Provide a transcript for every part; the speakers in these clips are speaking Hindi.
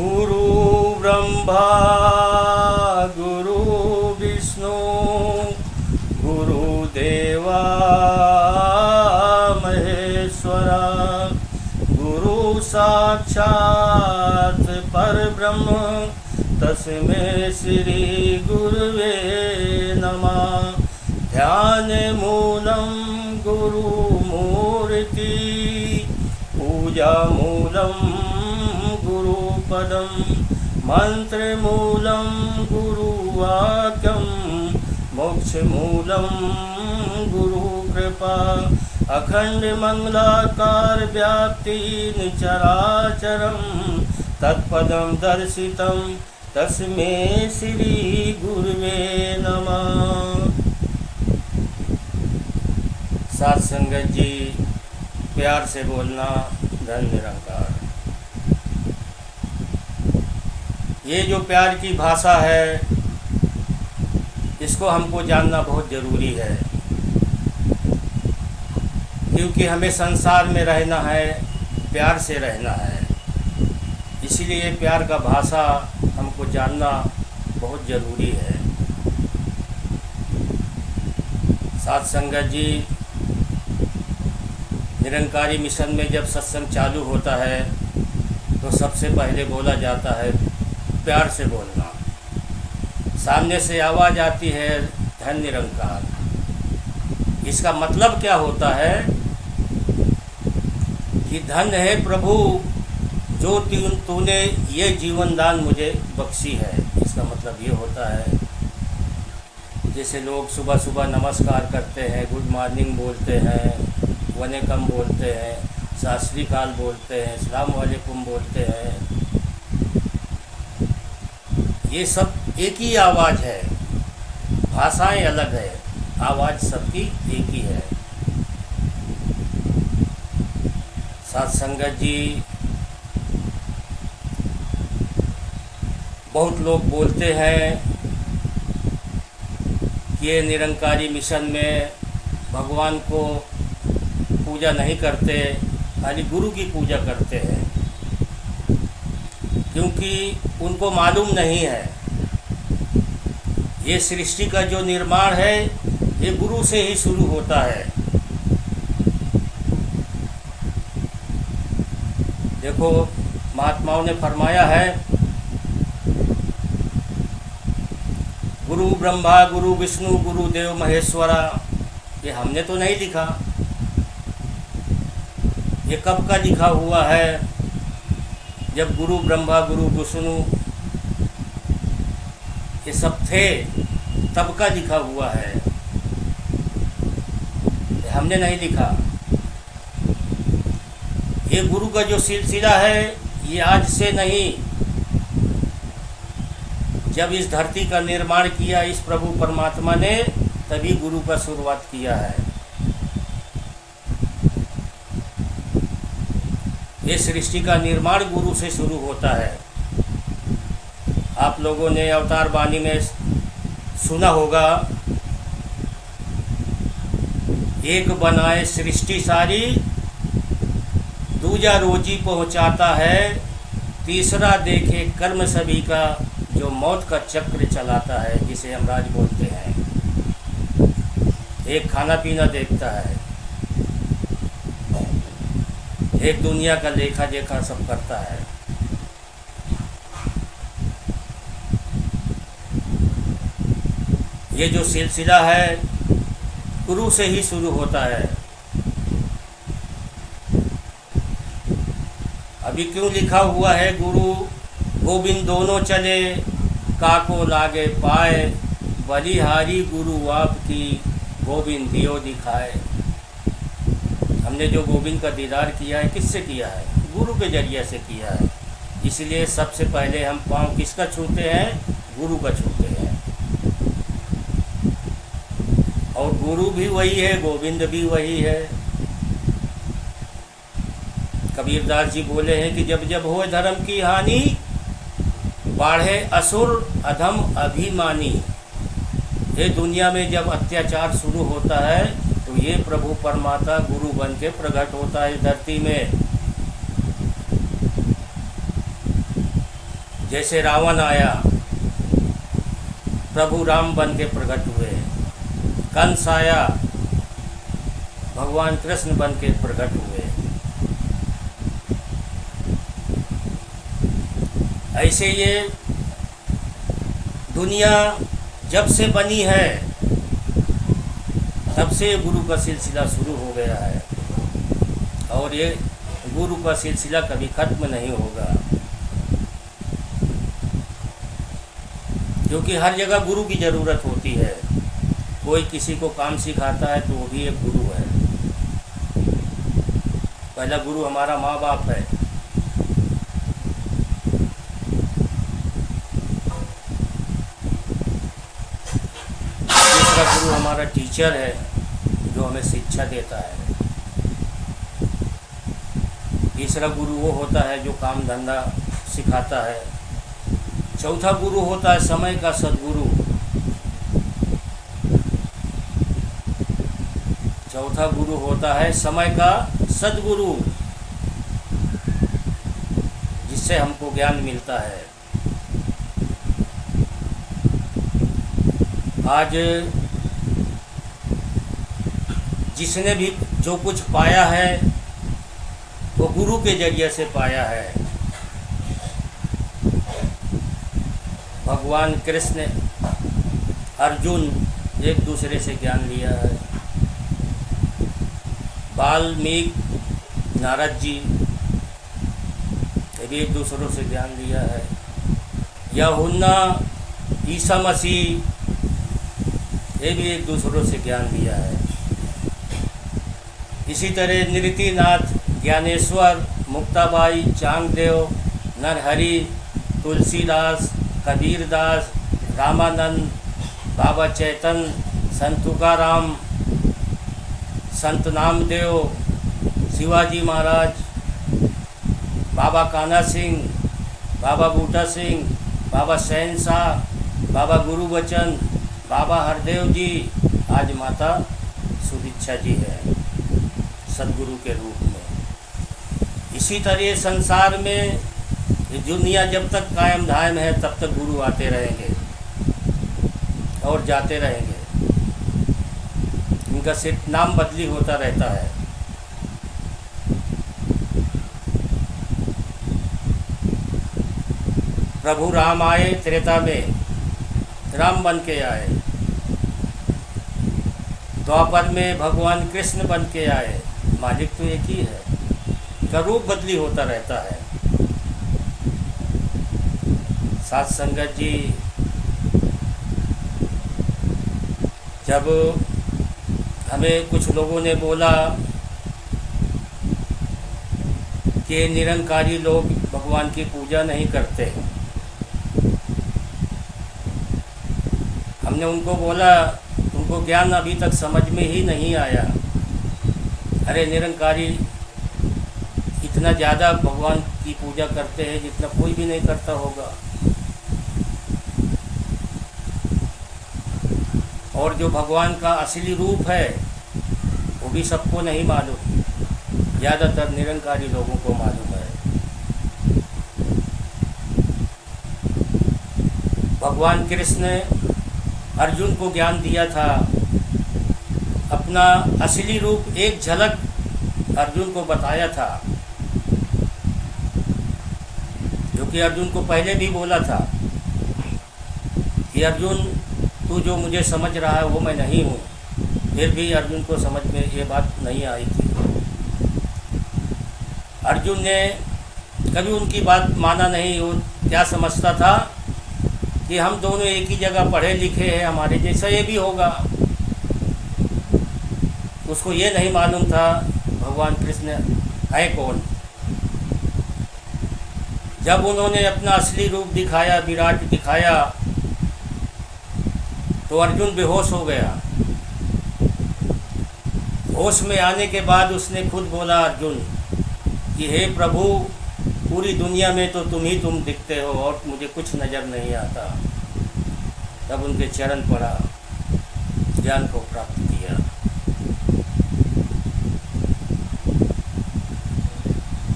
गुरु ब्रह्मा गुरु विष्णु गुरुदेवा महेश्वरा गुरु साक्षात् परब्रह्म तस्मै श्री गुरुवे नमः। ध्यान मूलं गुरुमूर्ति पूजा मूलं गुरुपदं मंत्रमूलं गुरुवाक्यं मोक्षमूलं गुरुकृपा अखंड मंगलाकार व्याप्तिं चराचरं तत्पदं दर्शितं तस्मै श्री गुरुवे नमः। साथ संगत जी, प्यार से बोलना धन निरंकार। ये जो प्यार की भाषा है, इसको हमको जानना बहुत ज़रूरी है, क्योंकि हमें संसार में रहना है, प्यार से रहना है। इसलिए प्यार का भाषा हमको जानना बहुत ज़रूरी है। साथ संगत जी, निरंकारी मिशन में जब सत्संग चालू होता है तो सबसे पहले बोला जाता है प्यार से बोलना। सामने से आवाज़ आती है धन निरंकार। इसका मतलब क्या होता है कि धन है प्रभु जो तूने ये जीवन दान मुझे बख्शी है। इसका मतलब ये होता है, जैसे लोग सुबह सुबह नमस्कार करते हैं, गुड मॉर्निंग बोलते हैं, वनेकम बोलते हैं, सत श्री अकाल बोलते हैं, अस्सलाम वालेकुम बोलते हैं। ये सब एक ही आवाज़ है, भाषाएं अलग है, आवाज़ सबकी एक ही है। साथ संगत जी, बहुत लोग बोलते हैं कि ये निरंकारी मिशन में भगवान को पूजा नहीं करते, खाली गुरु की पूजा करते हैं, क्योंकि उनको मालूम नहीं है ये सृष्टि का जो निर्माण है ये गुरु से ही शुरू होता है। देखो, महात्माओं ने फरमाया है, गुरु ब्रह्मा गुरु विष्णु गुरुदेव महेश्वरा। ये हमने तो नहीं लिखा, ये कब का लिखा हुआ है? जब गुरु ब्रह्मा गुरु विष्णु ये सब थे तब का लिखा हुआ है, ये हमने नहीं लिखा। ये गुरु का जो सिलसिला है ये आज से नहीं, जब इस धरती का निर्माण किया इस प्रभु परमात्मा ने, तभी गुरु का शुरुआत किया है। ये सृष्टि का निर्माण गुरु से शुरू होता है। आप लोगों ने अवतार वाणी में सुना होगा, एक बनाए सृष्टि सारी, दूजा रोजी पहुंचाता है, तीसरा देखे कर्म सभी का, जो मौत का चक्र चलाता है, जिसे हम राज बोलते हैं। एक खाना पीना देखता है, एक दुनिया का लेखा जोखा सब करता है। ये जो सिलसिला है गुरु से ही शुरू होता है। अभी क्यों लिखा हुआ है गुरु गोविंद दोनों चले, काको लागे पाए, बलिहारी गुरु आपकी गोविंद दियो दिखाए। हमने जो गोविंद का दीदार किया है, किससे किया है? गुरु के जरिए से किया है। इसलिए सबसे पहले हम पाँव किसका छूते हैं? गुरु का छूते हैं। और गुरु भी वही है, गोविंद भी वही है। कबीरदास जी बोले हैं कि जब जब हो धर्म की हानि, बाढ़े असुर अधम अभिमानी। ये दुनिया में जब अत्याचार शुरू होता है तो ये प्रभु परमात्मा गुरु बन के प्रकट होता है धरती में। जैसे रावण आया, प्रभु राम बन के प्रकट हुए। कंस आया, भगवान कृष्ण बन के प्रकट हुए। ऐसे ये दुनिया जब से बनी है तब से गुरु का सिलसिला शुरू हो गया है, और ये गुरु का सिलसिला कभी खत्म नहीं होगा, क्योंकि हर जगह गुरु की ज़रूरत होती है। कोई किसी को काम सिखाता है तो वो भी एक गुरु है। पहला गुरु हमारा माँ बाप है। दूसरा गुरु हमारा टीचर है, जो हमें शिक्षा देता है। तीसरा गुरु वो होता है जो काम धंधा सिखाता है। चौथा गुरु होता है समय का सद्गुरु। चौथा गुरु होता है समय का सद्गुरु, जिससे हमको ज्ञान मिलता है। आज जिसने भी जो कुछ पाया है वो गुरु के जरिए से पाया है। भगवान कृष्ण, अर्जुन एक दूसरे से ज्ञान लिया है। वाल्मीकि, नारद जी ये भी एक दूसरों से ज्ञान लिया है। यूहन्ना, ईसा मसीह ये भी एक दूसरों से ज्ञान लिया है। इसी तरह नृत्यनाथ, ज्ञानेश्वर, मुक्ताबाई, चांगदेव, नरहरि, तुलसीदास, कबीरदास, रामानंद, बाबा चैतन्य, संत तुकाराम, संत नामदेव, शिवाजी महाराज, बाबा कान्हा सिंह, बाबा बूटा सिंह, बाबा शहनशाह, बाबा गुरुबचन, बाबा हरदेव जी, आज माता सुदीक्षा जी है सदगुरु के रूप में। इसी तरह संसार में ये दुनिया जब तक कायम धायम है तब तक गुरु आते रहेंगे और जाते रहेंगे। इनका सिर्फ नाम बदली होता रहता है। प्रभु राम आए त्रेता में, राम बन के आए। द्वापर में भगवान कृष्ण बन के आए। मालिक तो एक ही है, का रूप बदली होता रहता है। साथ संगत जी, जब हमें कुछ लोगों ने बोला कि निरंकारी लोग भगवान की पूजा नहीं करते, हमने उनको बोला उनको ज्ञान अभी तक समझ में ही नहीं आया। अरे निरंकारी इतना ज़्यादा भगवान की पूजा करते हैं जितना कोई भी नहीं करता होगा, और जो भगवान का असली रूप है वो भी सबको नहीं मालूम, ज़्यादातर निरंकारी लोगों को मालूम है। भगवान कृष्ण ने अर्जुन को ज्ञान दिया था, अपना असली रूप एक झलक अर्जुन को बताया था, जो कि अर्जुन को पहले भी बोला था कि अर्जुन तू जो मुझे समझ रहा है वो मैं नहीं हूँ। फिर भी अर्जुन को समझ में ये बात नहीं आई थी। अर्जुन ने कभी उनकी बात माना नहीं। वो क्या समझता था कि हम दोनों एक ही जगह पढ़े लिखे हैं, हमारे जैसा ये भी होगा। उसको ये नहीं मालूम था भगवान कृष्ण है कौन। जब उन्होंने अपना असली रूप दिखाया, विराट दिखाया, तो अर्जुन बेहोश हो गया। होश में आने के बाद उसने खुद बोला अर्जुन कि हे प्रभु, पूरी दुनिया में तो तुम दिखते हो और मुझे कुछ नज़र नहीं आता। तब उनके चरण पड़ा, ज्ञान को प्राप्त किया।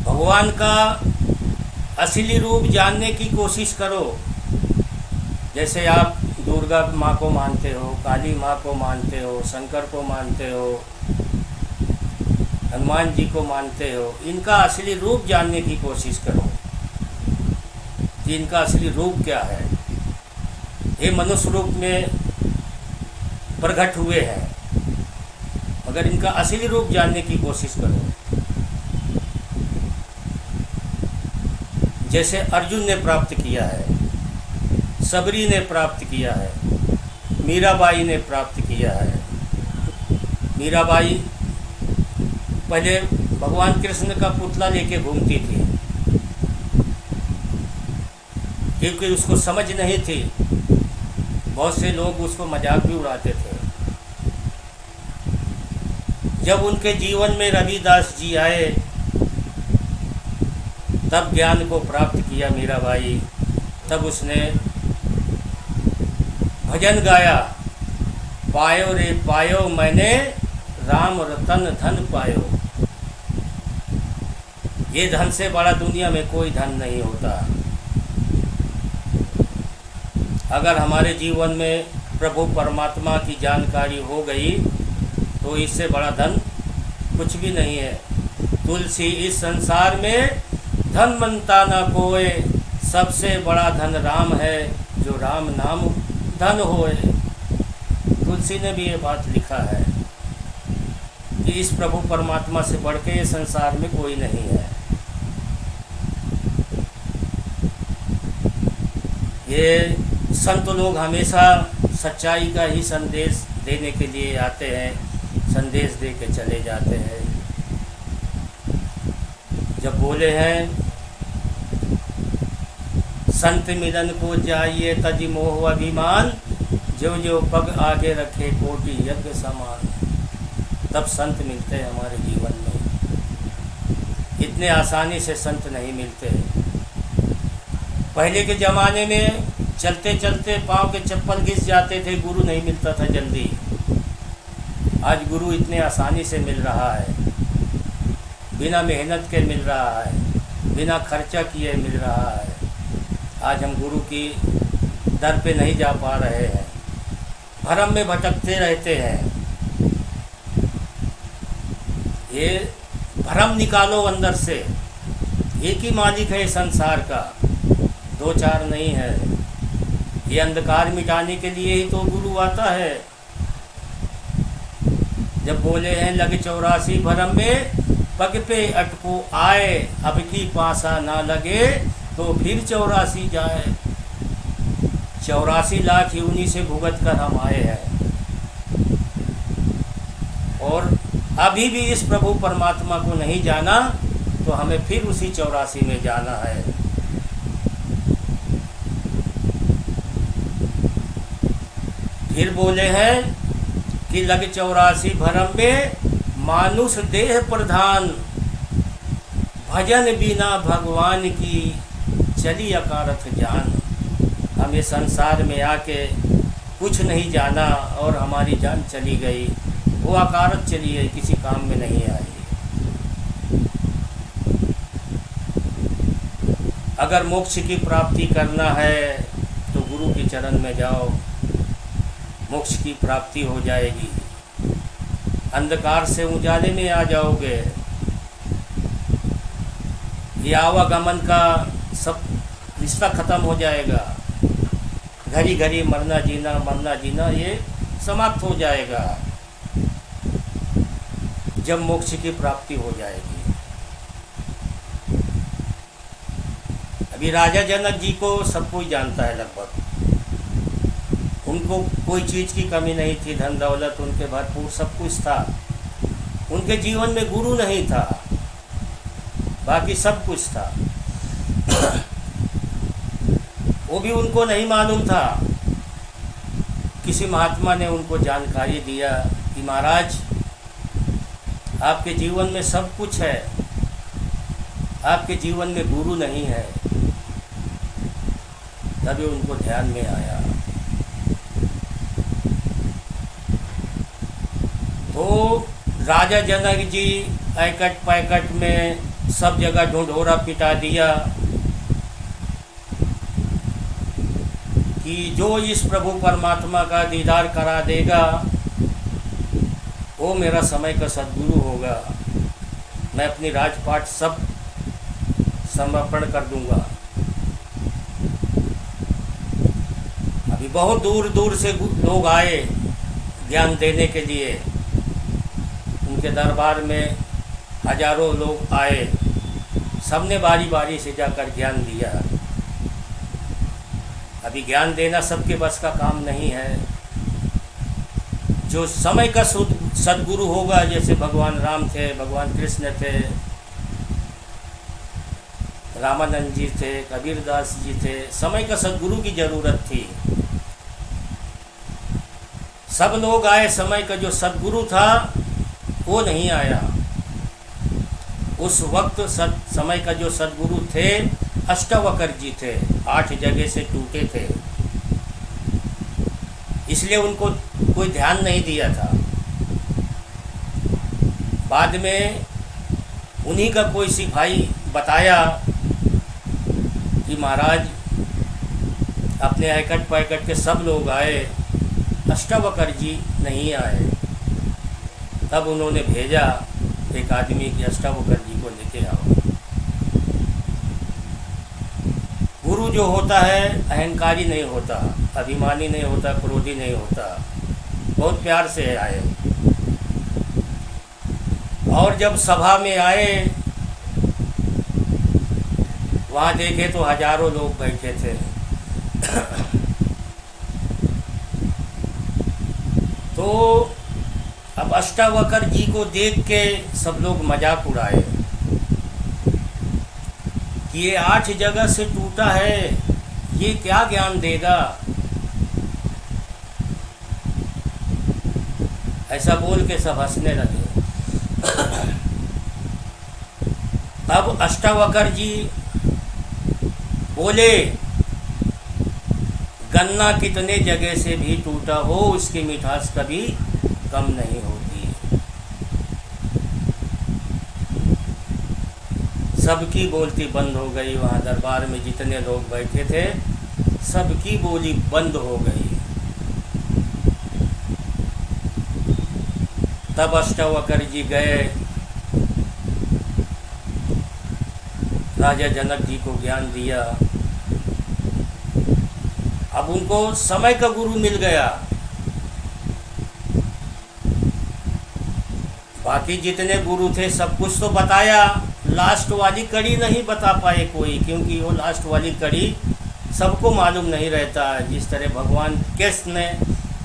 भगवान का असली रूप जानने की कोशिश करो। जैसे आप दुर्गा माँ को मानते हो, काली माँ को मानते हो, शंकर को मानते हो, हनुमान जी को मानते हो, इनका असली रूप जानने की कोशिश करो कि इनका असली रूप क्या है। ये मनुष्य रूप में प्रकट हुए हैं, मगर इनका असली रूप जानने की कोशिश करो। जैसे अर्जुन ने प्राप्त किया है, सबरी ने प्राप्त किया है, मीराबाई ने प्राप्त किया है। मीराबाई पहले भगवान कृष्ण का पुतला लेके घूमती थी, क्योंकि उसको समझ नहीं थी। बहुत से लोग उसको मजाक भी उड़ाते थे। जब उनके जीवन में रविदास जी आए, तब ज्ञान को प्राप्त किया मीराबाई। तब उसने भजन गाया, पायो रे पायो मैंने राम रतन धन पायो। ये धन से बड़ा दुनिया में कोई धन नहीं होता। अगर हमारे जीवन में प्रभु परमात्मा की जानकारी हो गई तो इससे बड़ा धन कुछ भी नहीं है। तुलसी इस संसार में धन मनता न कोय, सबसे बड़ा धन राम है, जो राम नाम धन होए। तुलसी ने भी ये बात लिखा है कि इस प्रभु परमात्मा से बढ़ के ये संसार में कोई नहीं है। ये संत लोग हमेशा सच्चाई का ही संदेश देने के लिए आते हैं, संदेश दे के चले जाते हैं। जब बोले हैं संत मिलन को जाइए तज मोह अभिमान, जो जो पग आगे रखे कोटि यज्ञ समान। तब संत मिलते हैं हमारे जीवन में। इतने आसानी से संत नहीं मिलते। पहले के ज़माने में चलते चलते पाँव के चप्पल घिस जाते थे, गुरु नहीं मिलता था जल्दी। आज गुरु इतने आसानी से मिल रहा है, बिना मेहनत के मिल रहा है, बिना खर्चा किए मिल रहा है। आज हम गुरु की दर पे नहीं जा पा रहे हैं, भरम में भटकते रहते हैं। ये भरम निकालो अंदर से। एक ही मालिक है संसार का, दो चार नहीं है। ये अंधकार मिटाने के लिए ही तो गुरु आता है। जब बोले हैं लग 84 भरम में, पग पे अटको आए, अब की पासा ना लगे तो फिर 84 जाए। 84 लाख यूनी से भुगत कर हम आए हैं, और अभी भी इस प्रभु परमात्मा को नहीं जाना तो हमें फिर उसी 84 में जाना है। फिर बोले हैं कि लग 84 भरम में, मानुष देह प्रधान, भजन बिना भगवान की चली अकारथ जान। हम ये संसार में आके कुछ नहीं जाना और हमारी जान चली गई, वो अकारथ चली गई, किसी काम में नहीं आई। अगर मोक्ष की प्राप्ति करना है तो गुरु के चरण में जाओ, मोक्ष की प्राप्ति हो जाएगी। अंधकार से उजाले में आ जाओगे। ये आवागमन का सब रिश्ता खत्म हो जाएगा। घड़ी घड़ी मरना जीना ये समाप्त हो जाएगा जब मोक्ष की प्राप्ति हो जाएगी। अभी राजा जनक जी को सब कोई जानता है लगभग। उनको कोई चीज़ की कमी नहीं थी, धन दौलत उनके भरपूर सब कुछ था। उनके जीवन में गुरु नहीं था, बाकी सब कुछ था। वो भी उनको नहीं मालूम था। किसी महात्मा ने उनको जानकारी दिया कि महाराज आपके जीवन में सब कुछ है, आपके जीवन में गुरु नहीं है। तभी उनको ध्यान में आया। तो राजा जनक जी ऐकट पैकट में सब जगह ढोंढोरा पिटा दिया, कि जो इस प्रभु परमात्मा का दीदार करा देगा वो मेरा समय का सद्गुरु होगा। मैं अपनी राजपाट सब समर्पण कर दूंगा। अभी बहुत दूर दूर से लोग आए ज्ञान देने के लिए, उनके दरबार में हजारों लोग आए, सबने बारी बारी से जाकर ज्ञान दिया। अभी ज्ञान देना सबके बस का काम नहीं है। जो समय का सद्गुरु होगा, जैसे भगवान राम थे, भगवान कृष्ण थे, रामानंद जी थे, कबीरदास जी थे, समय का सद्गुरु की ज़रूरत थी। सब लोग आए, समय का जो सद्गुरु था वो नहीं आया। उस वक्त समय का जो सद्गुरु थे अष्टावक्र जी थे, 8 जगह से टूटे थे, इसलिए उनको कोई ध्यान नहीं दिया था। बाद में उन्हीं का कोई सिपाही बताया कि महाराज अपने हैकट पैकट के सब लोग आए, अष्टावक्र जी नहीं आए। तब उन्होंने भेजा एक आदमी कि अष्टावक्र जी को लेके आओ। गुरु जो होता है अहंकारी नहीं होता, अभिमानी नहीं होता, क्रोधी नहीं होता, बहुत प्यार से आए। और जब सभा में आए, वहाँ देखे तो हजारों लोग बैठे थे। तो अब अष्टावक्र जी को देख के सब लोग मजाक उड़ाए कि ये 8 जगह से टूटा है, ये क्या ज्ञान देगा। ऐसा बोल के सब हंसने लगे। अब अष्टावक्र जी बोले, गन्ना कितने जगह से भी टूटा हो, उसकी मिठास कभी कम नहीं होती। सबकी बोलती बंद हो गई। वहाँ दरबार में जितने लोग बैठे थे सबकी बोली बंद हो गई। तब अष्टावक्र जी गए, राजा जनक जी को ज्ञान दिया। अब उनको समय का गुरु मिल गया। बाकी जितने गुरु थे सब कुछ तो बताया, लास्ट वाली कड़ी नहीं बता पाए कोई, क्योंकि वो लास्ट वाली कड़ी सबको मालूम नहीं रहता। जिस तरह भगवान कृष्ण ने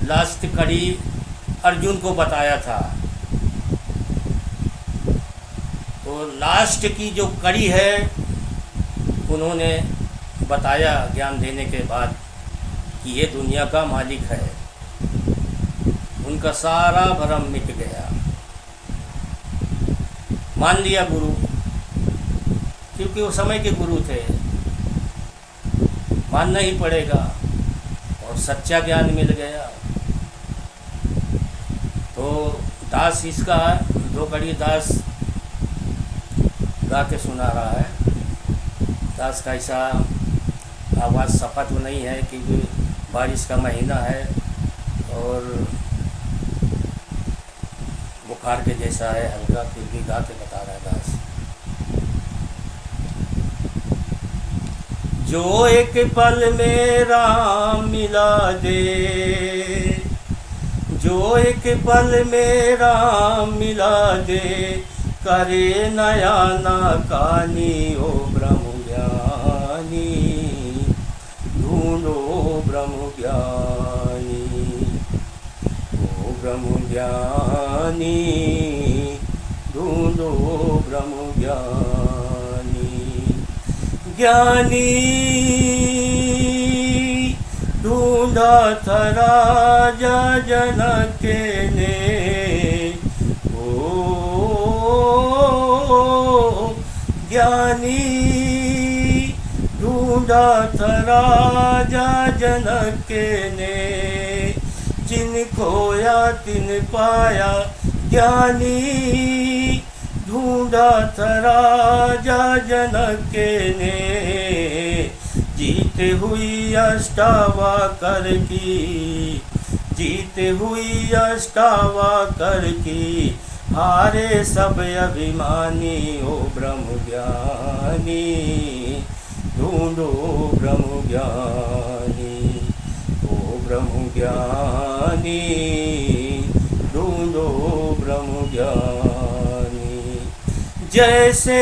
लास्ट कड़ी अर्जुन को बताया था, तो लास्ट की जो कड़ी है उन्होंने बताया ज्ञान देने के बाद कि ये दुनिया का मालिक है। उनका सारा भ्रम मिट गया, मान लिया गुरु, क्योंकि वो समय के गुरु थे, मानना ही पड़ेगा। और सच्चा ज्ञान मिल गया। तो दास इसका 2 कड़ी दास गा के सुना रहा है। दास का ऐसा आवाज़ सफा तो नहीं है, क्योंकि बारिश का महीना है और बुखार के जैसा है हल्का, फिर भी गा के बता रहा है दास। जो एक पल में राम मिला दे, जो एक पल में राम मिला दे, करे नया ना कानी ओ ब्रह्म ज्ञानी, ढूंढो ब्रह्म ज्ञानी, ओ ब्रह्म ज्ञानी, ढूंढो ब्रह्म ज्ञानी। ज्ञानी ढूंढा था राजा जनक ने, ज्ञानी ढूंढा था राजा जनक ने, जिन खोया तिन पाया, ज्ञानी ढूंढा था राजा जनक ने, जीत हुई अष्टावक्र की, जीत हुई अष्टावक्र की, हारे सब अभिमानी ओ ब्रह्म ज्ञानी, ढूंढो ब्रह्म ज्ञानी, ओ ब्रह्म ज्ञानी, ढूंढो ब्रह्म ज्ञानी। जैसे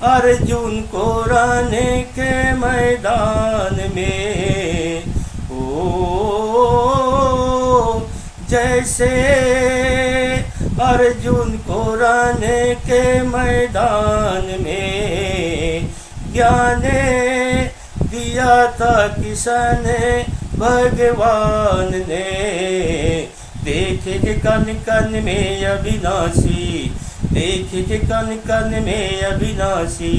अर्जुन को रण के मैदान में, ओ जैसे अर्जुन को रण के मैदान में ज्ञान दिया था किसन भगवान ने, देखे के कन कन में अविनाशी, देखे के कन कन में अविनाशी,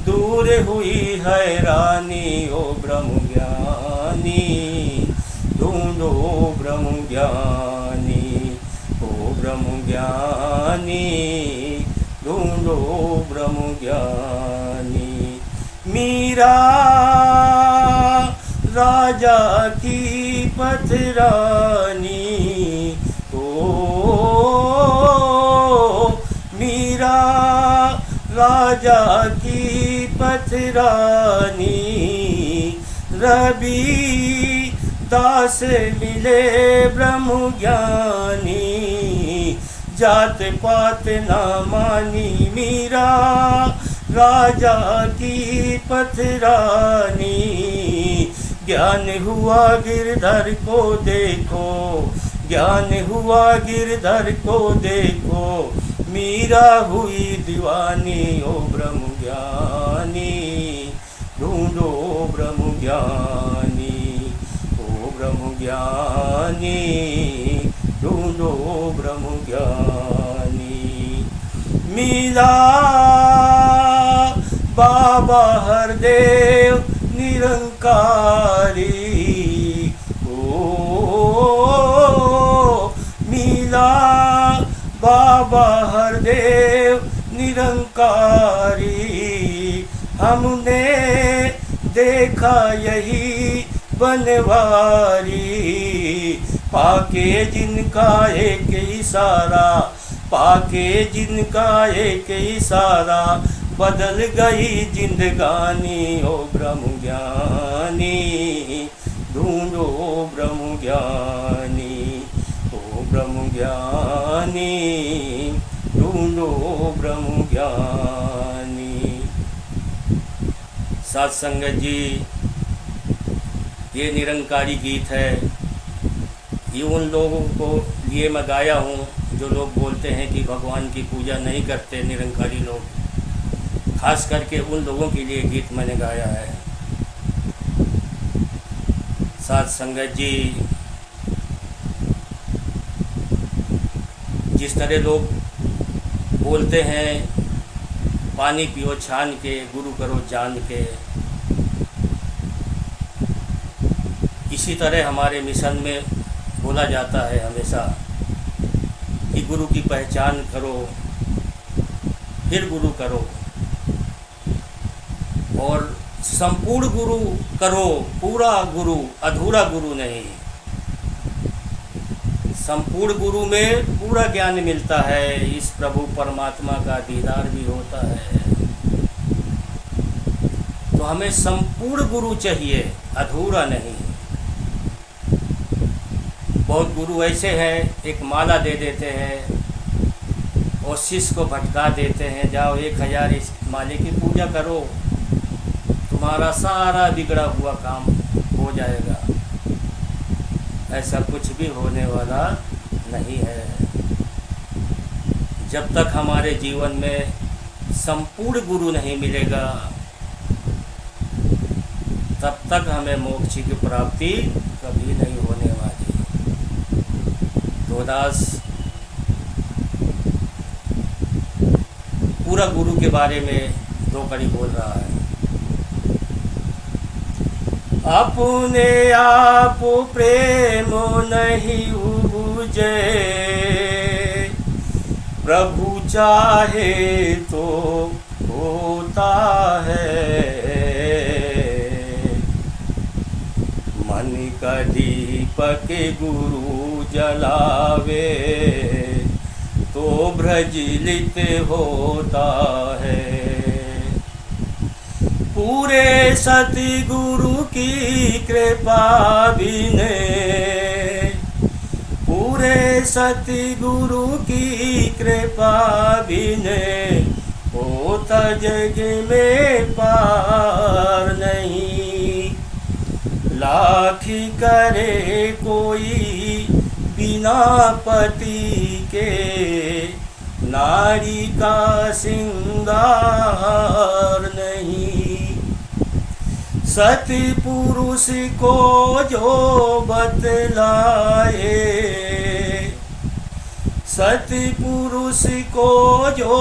दूर हुई हैरानी ओ ब्रह्म ज्ञानी, ढूंढो ब्रह्म ज्ञानी, ओ ब्रह्म ज्ञानी, ढूंढो ब्रह्म ज्ञानी। मीरा राजा की पथरानी, ओ मीरा राजा की पथरानी, रवि दास मिले ब्रह्म ज्ञानी, जात पात ना मानी, मीरा राजा की पथरानी, ज्ञान हुआ गिरधर को देखो, ज्ञान हुआ गिरधर को देखो, मीरा हुई दीवानी ओ ब्रह्म ज्ञानी, ढूंढो ब्रह्म ज्ञानी, ओ ब्रह्म ज्ञानी, ढूंढो ब्रह्म ज्ञानी। मिला बाबा हरदेव निरंकारी, ओ मिला बाबा हरदेव निरंकारी, हमने देखा यही बनवारी, पाके जिनका एक इशारा, पाके जिनका एक इशारा, बदल गई जिंदगानी ओ ब्रह्म ज्ञानी, ढूंढो ब्रह्म ज्ञानी, ओ ब्रह्म ज्ञानी, ढूंढो ब्रह्म ज्ञानी। साथ संगत जी, ये निरंकारी गीत है, ये उन लोगों को लिए मैं गाया हूँ जो लोग बोलते हैं कि भगवान की पूजा नहीं करते निरंकारी लोग, खास करके उन लोगों के लिए गीत मैंने गाया है। साथ संगत जी, जिस तरह लोग बोलते हैं पानी पियो छान के, गुरु करो जान के, इसी तरह हमारे मिशन में बोला जाता है हमेशा कि गुरु की पहचान करो फिर गुरु करो, और संपूर्ण गुरु करो, पूरा गुरु, अधूरा गुरु नहीं। संपूर्ण गुरु में पूरा ज्ञान मिलता है, इस प्रभु परमात्मा का दीदार भी होता है। तो हमें संपूर्ण गुरु चाहिए, अधूरा नहीं। बहुत गुरु ऐसे हैं, एक माला दे देते हैं और शिष्य को भटका देते हैं, जाओ 1000 इस माले की पूजा करो, तुम्हारा सारा बिगड़ा हुआ काम हो जाएगा। ऐसा कुछ भी होने वाला नहीं है। जब तक हमारे जीवन में संपूर्ण गुरु नहीं मिलेगा, तब तक हमें मोक्ष की प्राप्ति कभी नहीं होने वाली। तो दास पूरा गुरु के बारे में 2 कड़ी बोल रहा है। अपने आप प्रेम नहीं उपजे, प्रभु चाहे तो होता है। दीपक गुरु जलावे तो प्रज्वलित होता है। पूरे सतगुरु की कृपा बिने, पूरे सतगुरु की कृपा बिने होता जग में पार नहीं। लाख करे कोई बिना पति के नारी का सिंगार नहीं। सतपुरुष को जो बतलाए, सतपुरुष को जो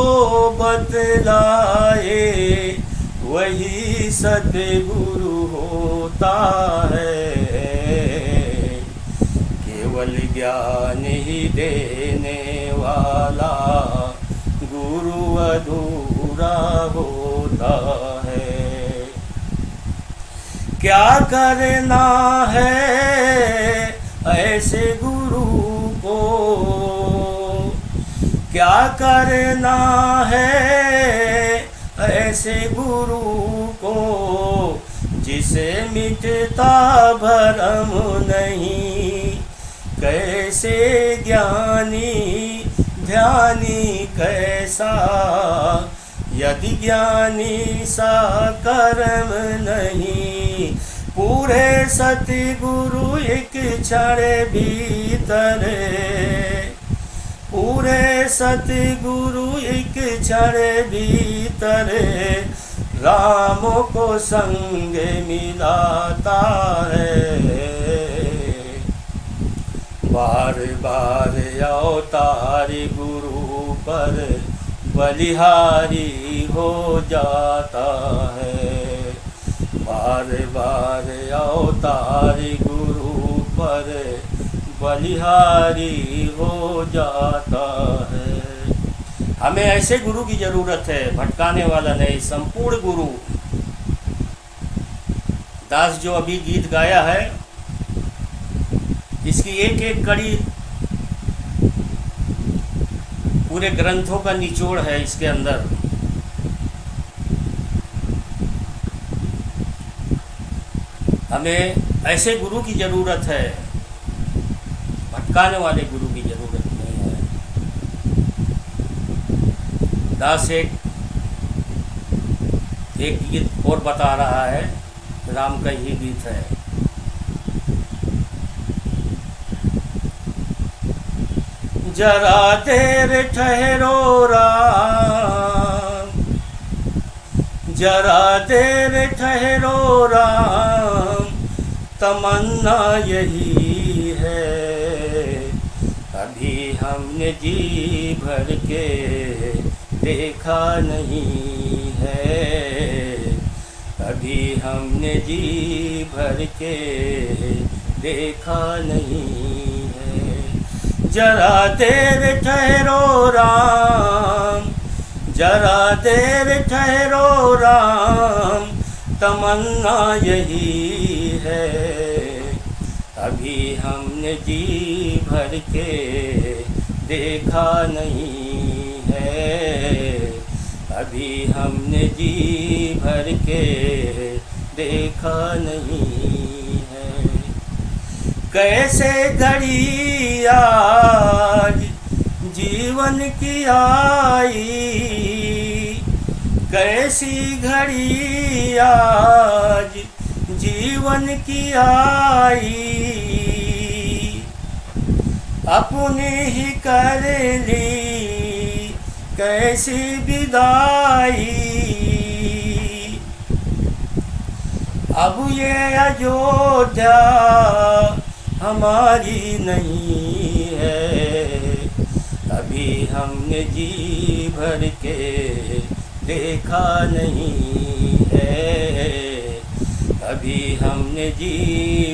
बतलाए वही सतगुरु होता है। केवल ज्ञान ही देने वाला गुरु अधूरा होता है। क्या करना है ऐसे गुरु को, क्या करना है ऐसे गुरु को जिसे मिटता भरम नहीं। कैसे ज्ञानी ध्यानी कैसा यदि ज्ञानी सा कर्म नहीं। पूरे सतगुरु एक क्षण भीतर, पूरे सतगुरु एक क्षण भीतर राम को संग मिलाता है। बार बार अवतार गुरु पर बलिहारी हो जाता है। बार बार अवतार गुरु पर बलिहारी हो जाता है। हमें ऐसे गुरु की जरूरत है, भटकाने वाला नहीं, संपूर्ण गुरु। दास जो अभी गीत गाया है इसकी एक एक कड़ी पूरे ग्रंथों का निचोड़ है इसके अंदर। हमें ऐसे गुरु की जरूरत है, भटकाने वाले गुरु की जरूरत नहीं है। दास एक गीत और बता रहा है, राम का ही गीत है। जरा देर ठहरो राम, जरा देर ठहरो राम, तमन्ना यही है। अभी हमने जी भर के देखा नहीं है, अभी हमने जी भर के देखा नहीं है। जरा देर ठहरो राम, जरा देर ठहरो राम, तमन्ना यही है। अभी हमने जी भर के देखा नहीं है, अभी हमने जी भर के देखा नहीं है। कैसे घड़ी आज जीवन की आई, कैसी घड़ी आज जीवन की आई, अपने ही कर ली कैसी विदाई। अब ये अयोध्या हमारी नहीं है, अभी हमने जी भर के देखा नहीं है, अभी हमने जी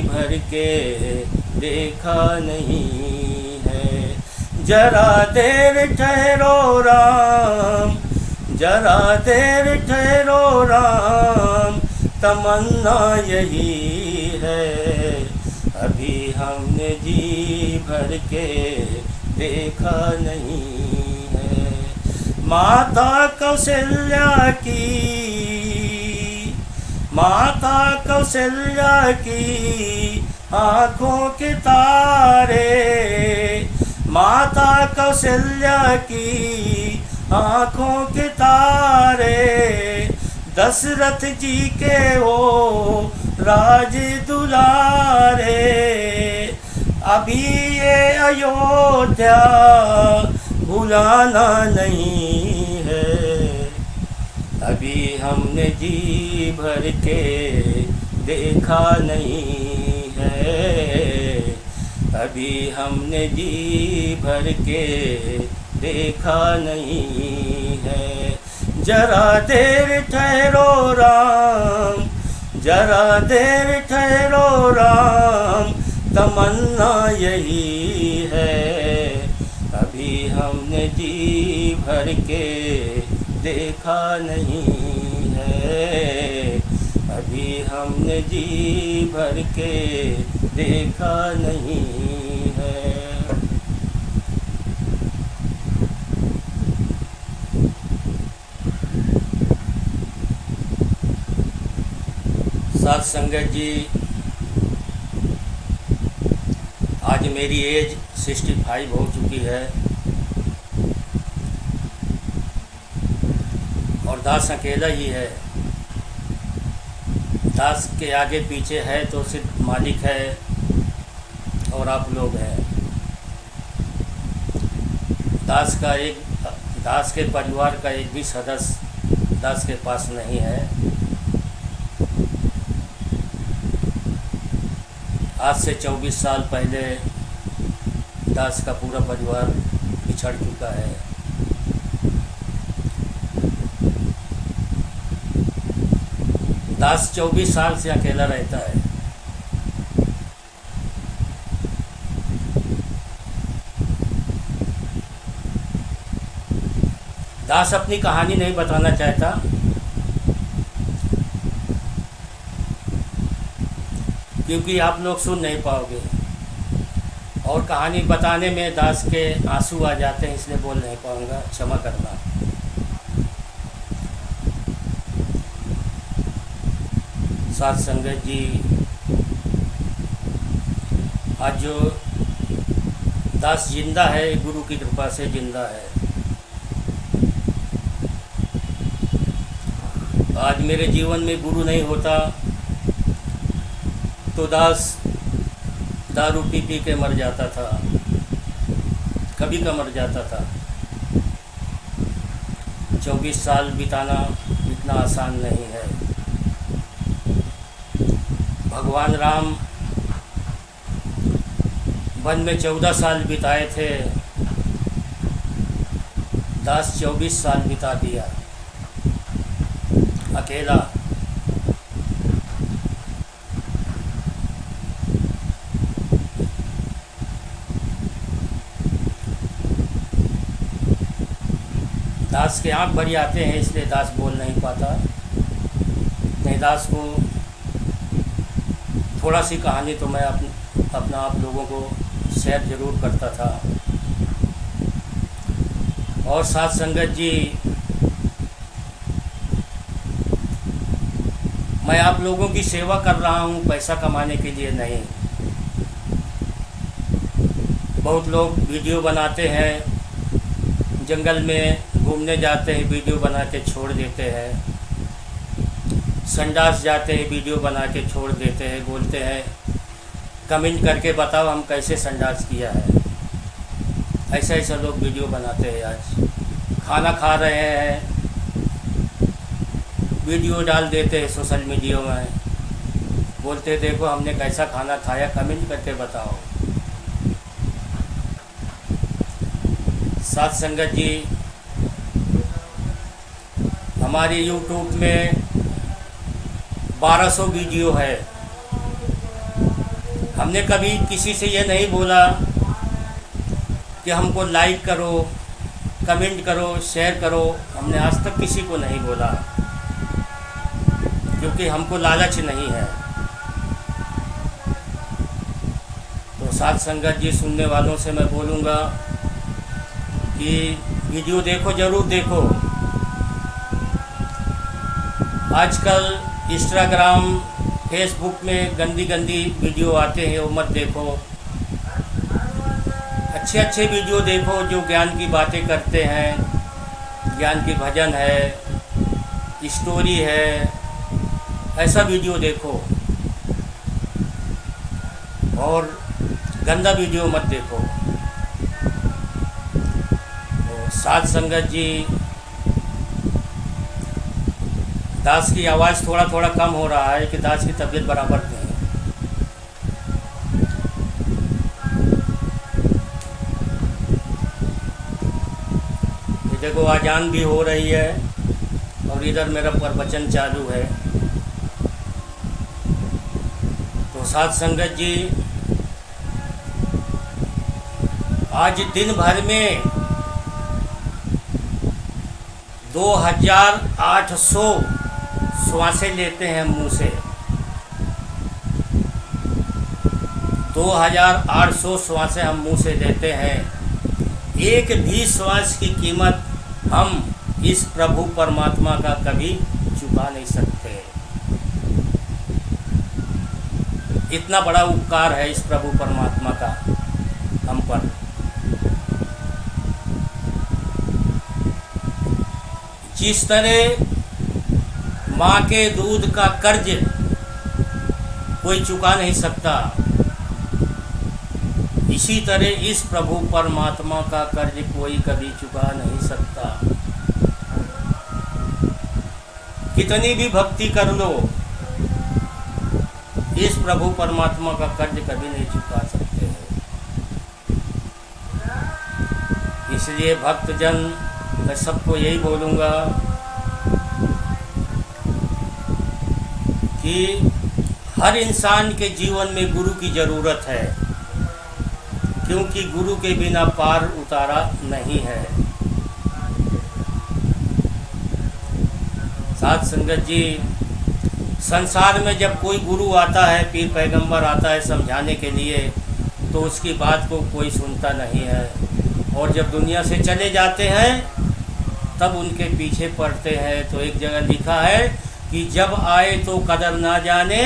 भर के देखा नहीं है। जरा देर ठहरो राम, जरा देर ठहरो राम, तमन्ना यही है। कभी हमने जी भर के देखा नहीं है। माता कौशल्या की आँखों के तारे, माता कौशल्या की आँखों के तारे, दशरथ जी के वो राज दुलारे। अभी ये अयोध्या भुलाना नहीं है, अभी हमने जी भर के देखा नहीं है, अभी हमने जी भर के देखा नहीं है। जरा देर ठहरो राम, जरा देर ठहरो राम, तमन्ना यही है, अभी हमने जी भर के देखा नहीं है, अभी हमने जी भर के देखा नहीं है। साथ संगत जी, आज मेरी एज 65 हो चुकी है और दास अकेला ही है। दास के आगे पीछे है तो सिर्फ मालिक है और आप लोग हैं। दास के परिवार का एक भी सदस्य दास के पास नहीं है। आज से 24 साल पहले दास का पूरा परिवार बिछड़ चुका है। दास 24 साल से अकेला रहता है। दास अपनी कहानी नहीं बताना चाहता, क्योंकि आप लोग सुन नहीं पाओगे और कहानी बताने में दास के आंसू आ जाते हैं, इसलिए बोल नहीं पाऊंगा, क्षमा करना। साथ संगत जी, आज जो दास जिंदा है, गुरु की कृपा से जिंदा है। आज मेरे जीवन में गुरु नहीं होता तो दास दारू पी पी के मर जाता था, कभी का मर जाता था। 24 साल बिताना इतना आसान नहीं है। भगवान राम वन में 14 साल बिताए थे, दास 24 साल बिता दिया अकेला। दास के आँख भरी आते हैं, इसलिए दास बोल नहीं पाता। नहीं, दास को थोड़ा सी कहानी तो मैं अपना आप लोगों को शेयर ज़रूर करता था। और साथ संगत जी, मैं आप लोगों की सेवा कर रहा हूँ, पैसा कमाने के लिए नहीं। बहुत लोग वीडियो बनाते हैं, जंगल में घूमने जाते हैं, वीडियो बना के छोड़ देते हैं। संडास जाते हैं, वीडियो बना के छोड़ देते हैं, बोलते हैं कमेंट करके बताओ हम कैसे संडास किया है। ऐसा ऐसा लोग वीडियो बनाते हैं। आज खाना खा रहे हैं, वीडियो डाल देते हैं सोशल मीडिया में, बोलते देखो हमने कैसा खाना खाया, कमेंट करके बताओ। साथ संगत जी, हमारे YouTube में 1200 वीडियो है। हमने कभी किसी से ये नहीं बोला कि हमको लाइक करो, कमेंट करो, शेयर करो। हमने आज तक किसी को नहीं बोला, क्योंकि हमको लालच नहीं है। साथ संगत जी, सुनने वालों से मैं बोलूँगा कि वीडियो देखो, ज़रूर देखो। आजकल इंस्टाग्राम फेसबुक में गंदी गंदी वीडियो आते हैं, वो मत देखो। अच्छे अच्छे वीडियो देखो जो ज्ञान की बातें करते हैं, ज्ञान की भजन है, स्टोरी है, ऐसा वीडियो देखो। और गंदा वीडियो मत देखो। तो साथ संगत जी, दास की आवाज़ थोड़ा थोड़ा कम हो रहा है कि दास की तबीयत बराबर नहीं है। ये देखो आजान भी हो रही है और इधर मेरा प्रवचन चालू है। तो साथ संगत जी, आज दिन भर में 2800 श्वासें लेते हैं मुंह से। 2800 श्वासें हम मुंह से लेते हैं। एक भी श्वास की कीमत हम इस प्रभु परमात्मा का कभी चुका नहीं सकते। इतना बड़ा उपकार है इस प्रभु परमात्मा का हम पर। जिस तरह माँ के दूध का कर्ज कोई चुका नहीं सकता, इसी तरह इस प्रभु परमात्मा का कर्ज कोई कभी चुका नहीं सकता। कितनी भी भक्ति कर लो, इस प्रभु परमात्मा का कर्ज कभी नहीं चुका सकते हैं। इसलिए भक्तजन, मैं सबको यही बोलूँगा कि हर इंसान के जीवन में गुरु की ज़रूरत है, क्योंकि गुरु के बिना पार उतारा नहीं है। साथ संगत जी, संसार में जब कोई गुरु आता है, पीर पैगंबर आता है समझाने के लिए, तो उसकी बात को कोई सुनता नहीं है। और जब दुनिया से चले जाते हैं तब उनके पीछे पड़ते हैं। तो एक जगह लिखा है कि जब आए तो कदर ना जाने,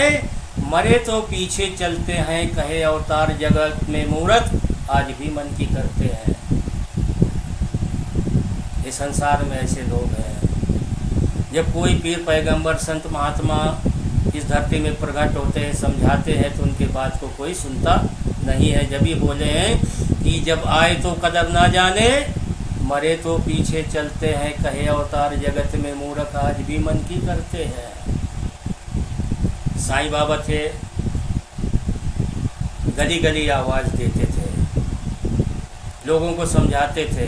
मरे तो पीछे चलते हैं, कहे अवतार जगत में मूरत, आज भी मन की करते हैं। इस संसार में ऐसे लोग हैं। जब कोई पीर पैगंबर संत महात्मा इस धरती में प्रकट होते हैं, समझाते हैं, तो उनके बात को कोई सुनता नहीं है। जब ये बोले हैं कि जब आए तो कदर ना जाने, मरे तो पीछे चलते हैं, कहे अवतार जगत में मूर्ख, आज भी मन की करते हैं। साईं बाबा थे, गली गली आवाज़ देते थे, लोगों को समझाते थे,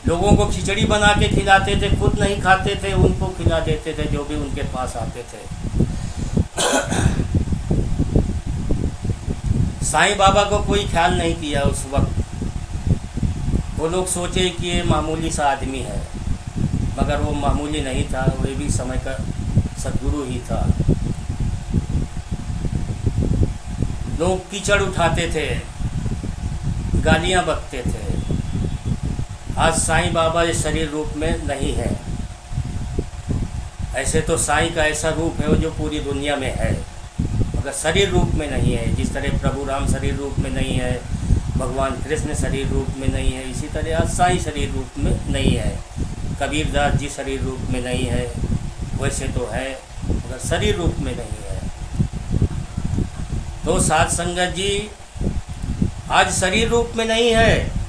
लोगों को खिचड़ी बना के खिलाते थे, खुद नहीं खाते थे, उनको खिला देते थे जो भी उनके पास आते थे। साईं बाबा को कोई ख्याल नहीं किया उस वक्त। वो लोग सोचे कि ये मामूली सा आदमी है, मगर वो मामूली नहीं था, वो भी समय का सद्गुरु ही था। लोग कीचड़ उठाते थे, गालियाँ बकते थे। आज साईं बाबा इस शरीर रूप में नहीं है। ऐसे तो साईं का ऐसा रूप है जो पूरी दुनिया में है, मगर शरीर रूप में नहीं है। जिस तरह प्रभु राम शरीर रूप में नहीं है, भगवान कृष्ण शरीर रूप में नहीं है, इसी तरह आज साईं शरीर रूप में नहीं है। कबीरदास जी शरीर रूप में नहीं है, वैसे तो है मगर शरीर रूप में नहीं है। तो साथ संगत जी, आज शरीर रूप में नहीं है।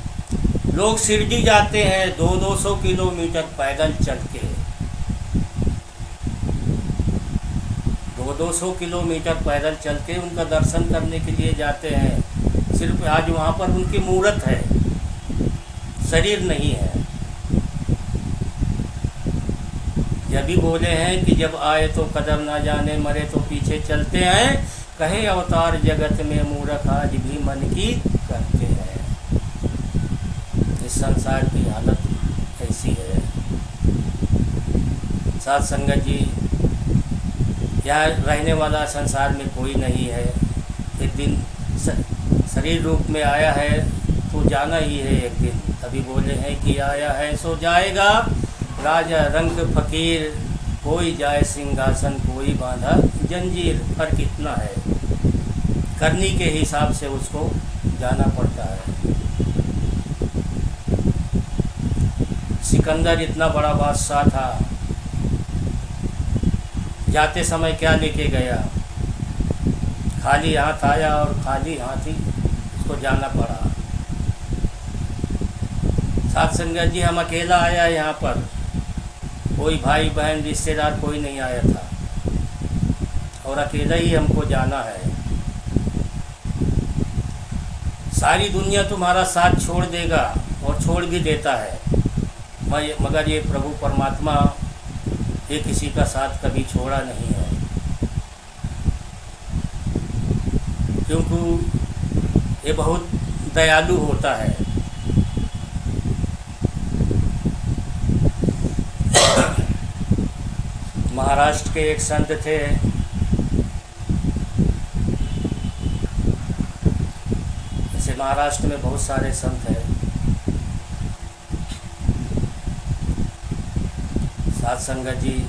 लोग शिरडी जाते हैं 200-200 किलोमीटर पैदल चल के, 200 किलोमीटर पैदल चल के उनका दर्शन करने के लिए जाते हैं। सिर्फ आज वहाँ पर उनकी मूर्त है, शरीर नहीं है। जब भी बोले हैं कि जब आए तो कदर ना जाने, मरे तो पीछे चलते हैं, कहे अवतार जगत में मूर्ख, आज भी मन की करते हैं। इस संसार की हालत ऐसी है। साथ संगत जी, यहाँ रहने वाला संसार में कोई नहीं है। एक दिन शरीर रूप में आया है तो जाना ही है एक दिन। तभी बोले हैं कि आया है सो जाएगा, राजा रंग फकीर, कोई जाए सिंहासन कोई बांधा जंजीर। फर्क इतना है, करनी के हिसाब से उसको जाना पड़ता है। सिकंदर इतना बड़ा बादशाह था, जाते समय क्या लेके गया? खाली हाथ आया और खाली हाथ ही उसको जाना पड़ा। साथ संगत जी, हम अकेला आया यहाँ पर, कोई भाई बहन रिश्तेदार कोई नहीं आया था और अकेला ही हमको जाना है। सारी दुनिया तुम्हारा साथ छोड़ देगा और छोड़ भी देता है, मगर ये प्रभु परमात्मा ये किसी का साथ कभी छोड़ा नहीं है, क्योंकि ये बहुत दयालु होता है। महाराष्ट्र के एक संत थे, जैसे महाराष्ट्र में बहुत सारे संत हैं। साथ संगत जी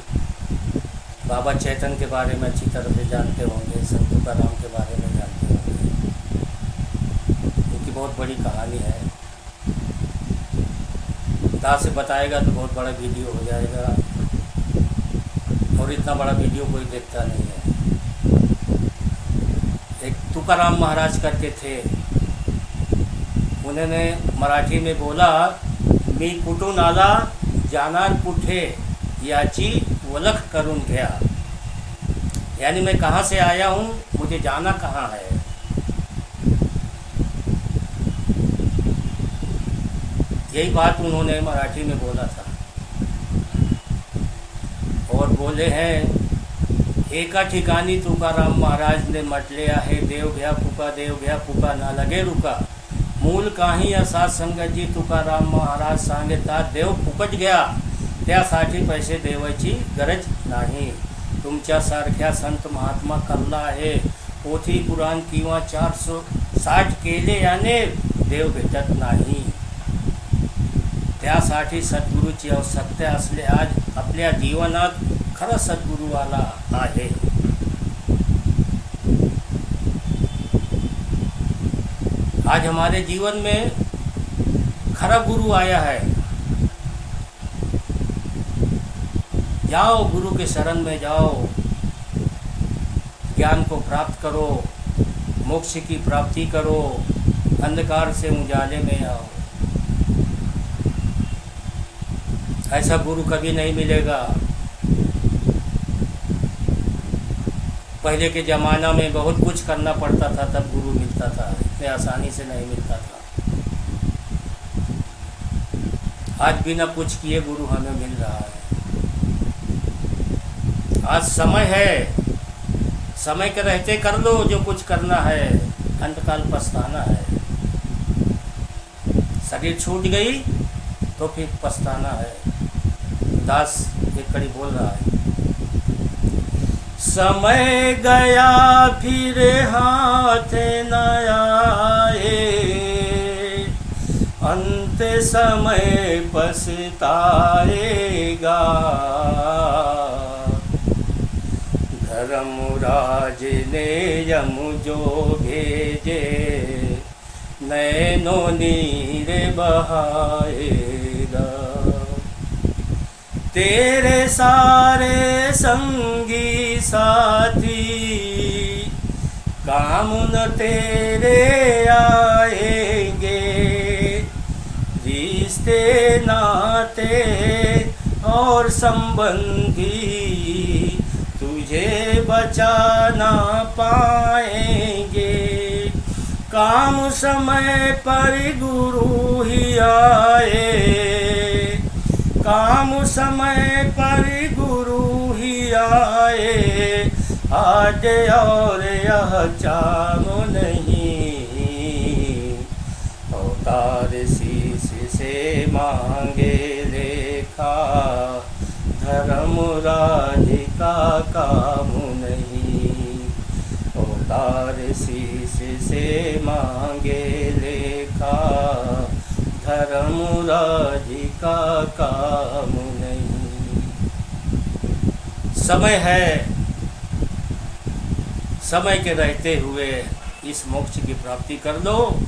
बाबा चैतन्य के बारे में अच्छी तरह से जानते होंगे, संत तुकाराम के बारे में जानते होंगे, उनकी बहुत बड़ी कहानी है। दास से बताएगा तो बहुत बड़ा वीडियो हो जाएगा और इतना बड़ा वीडियो कोई देखता नहीं है। एक तुकाराम महाराज करके थे, उन्होंने मराठी में बोला, मी कुठून आला जाणार कुठे याची ओळख करून घ्या। यानी मैं कहाँ से आया हूँ, मुझे जाना कहाँ है। यही बात उन्होंने मराठी में बोला था और बोले हैं, एका ठिकाणी तुकाराम महाराज ने म्हटले आहे, देव घ्या फुका ना लगे रुका। मूल काही असा संगतजी तुकाराम महाराज सांगतात, देव फुकट घ्या, त्यासाठी पैसे देवायची गरज नाही। तुमच्यासारख्या संत महात्मा कल्ला आहे, पोथी पुराण किंवा 460 केले याने देव भेटत नाही। त्यासाठी सद्गुरूची आवश्यकता असले आज आपल्या जीवनात खरा सद्गुरू आला आहे। आज हमारे जीवन में खरा गुरु आया है। जाओ गुरु के शरण में जाओ, ज्ञान को प्राप्त करो, मोक्ष की प्राप्ति करो, अंधकार से उजाले में आओ। ऐसा गुरु कभी नहीं मिलेगा। पहले के ज़माना में बहुत कुछ करना पड़ता था तब गुरु मिलता था, इतने आसानी से नहीं मिलता था। आज बिना कुछ किए गुरु हमें मिल रहा है। आज समय है, समय के रहते कर लो जो कुछ करना है, अंतकाल पछताना है। शरीर छूट गई तो फिर पछताना है। दास एक कड़ी बोल रहा है, समय गया फिर हाथ न आए, अंत समय पछताएगा। धर्मराज ने यम जो भेजे, नैनों नीर बहाएगा। तेरे सारे संगी साथी काम न तेरे आएंगे, रिश्ते नाते और संबंधी तुझे बचा ना पाएंगे। काम समय पर गुरु ही आए, काम समय पर गुरु ही आए। आज और यह चाम नहीं, अवतार शीश से मांगे लेखा। धर्मराज का काम नहीं। मांगे लेखा, धर्मराज का काम नहीं। समय है, समय के रहते हुए इस मोक्ष की प्राप्ति कर लो,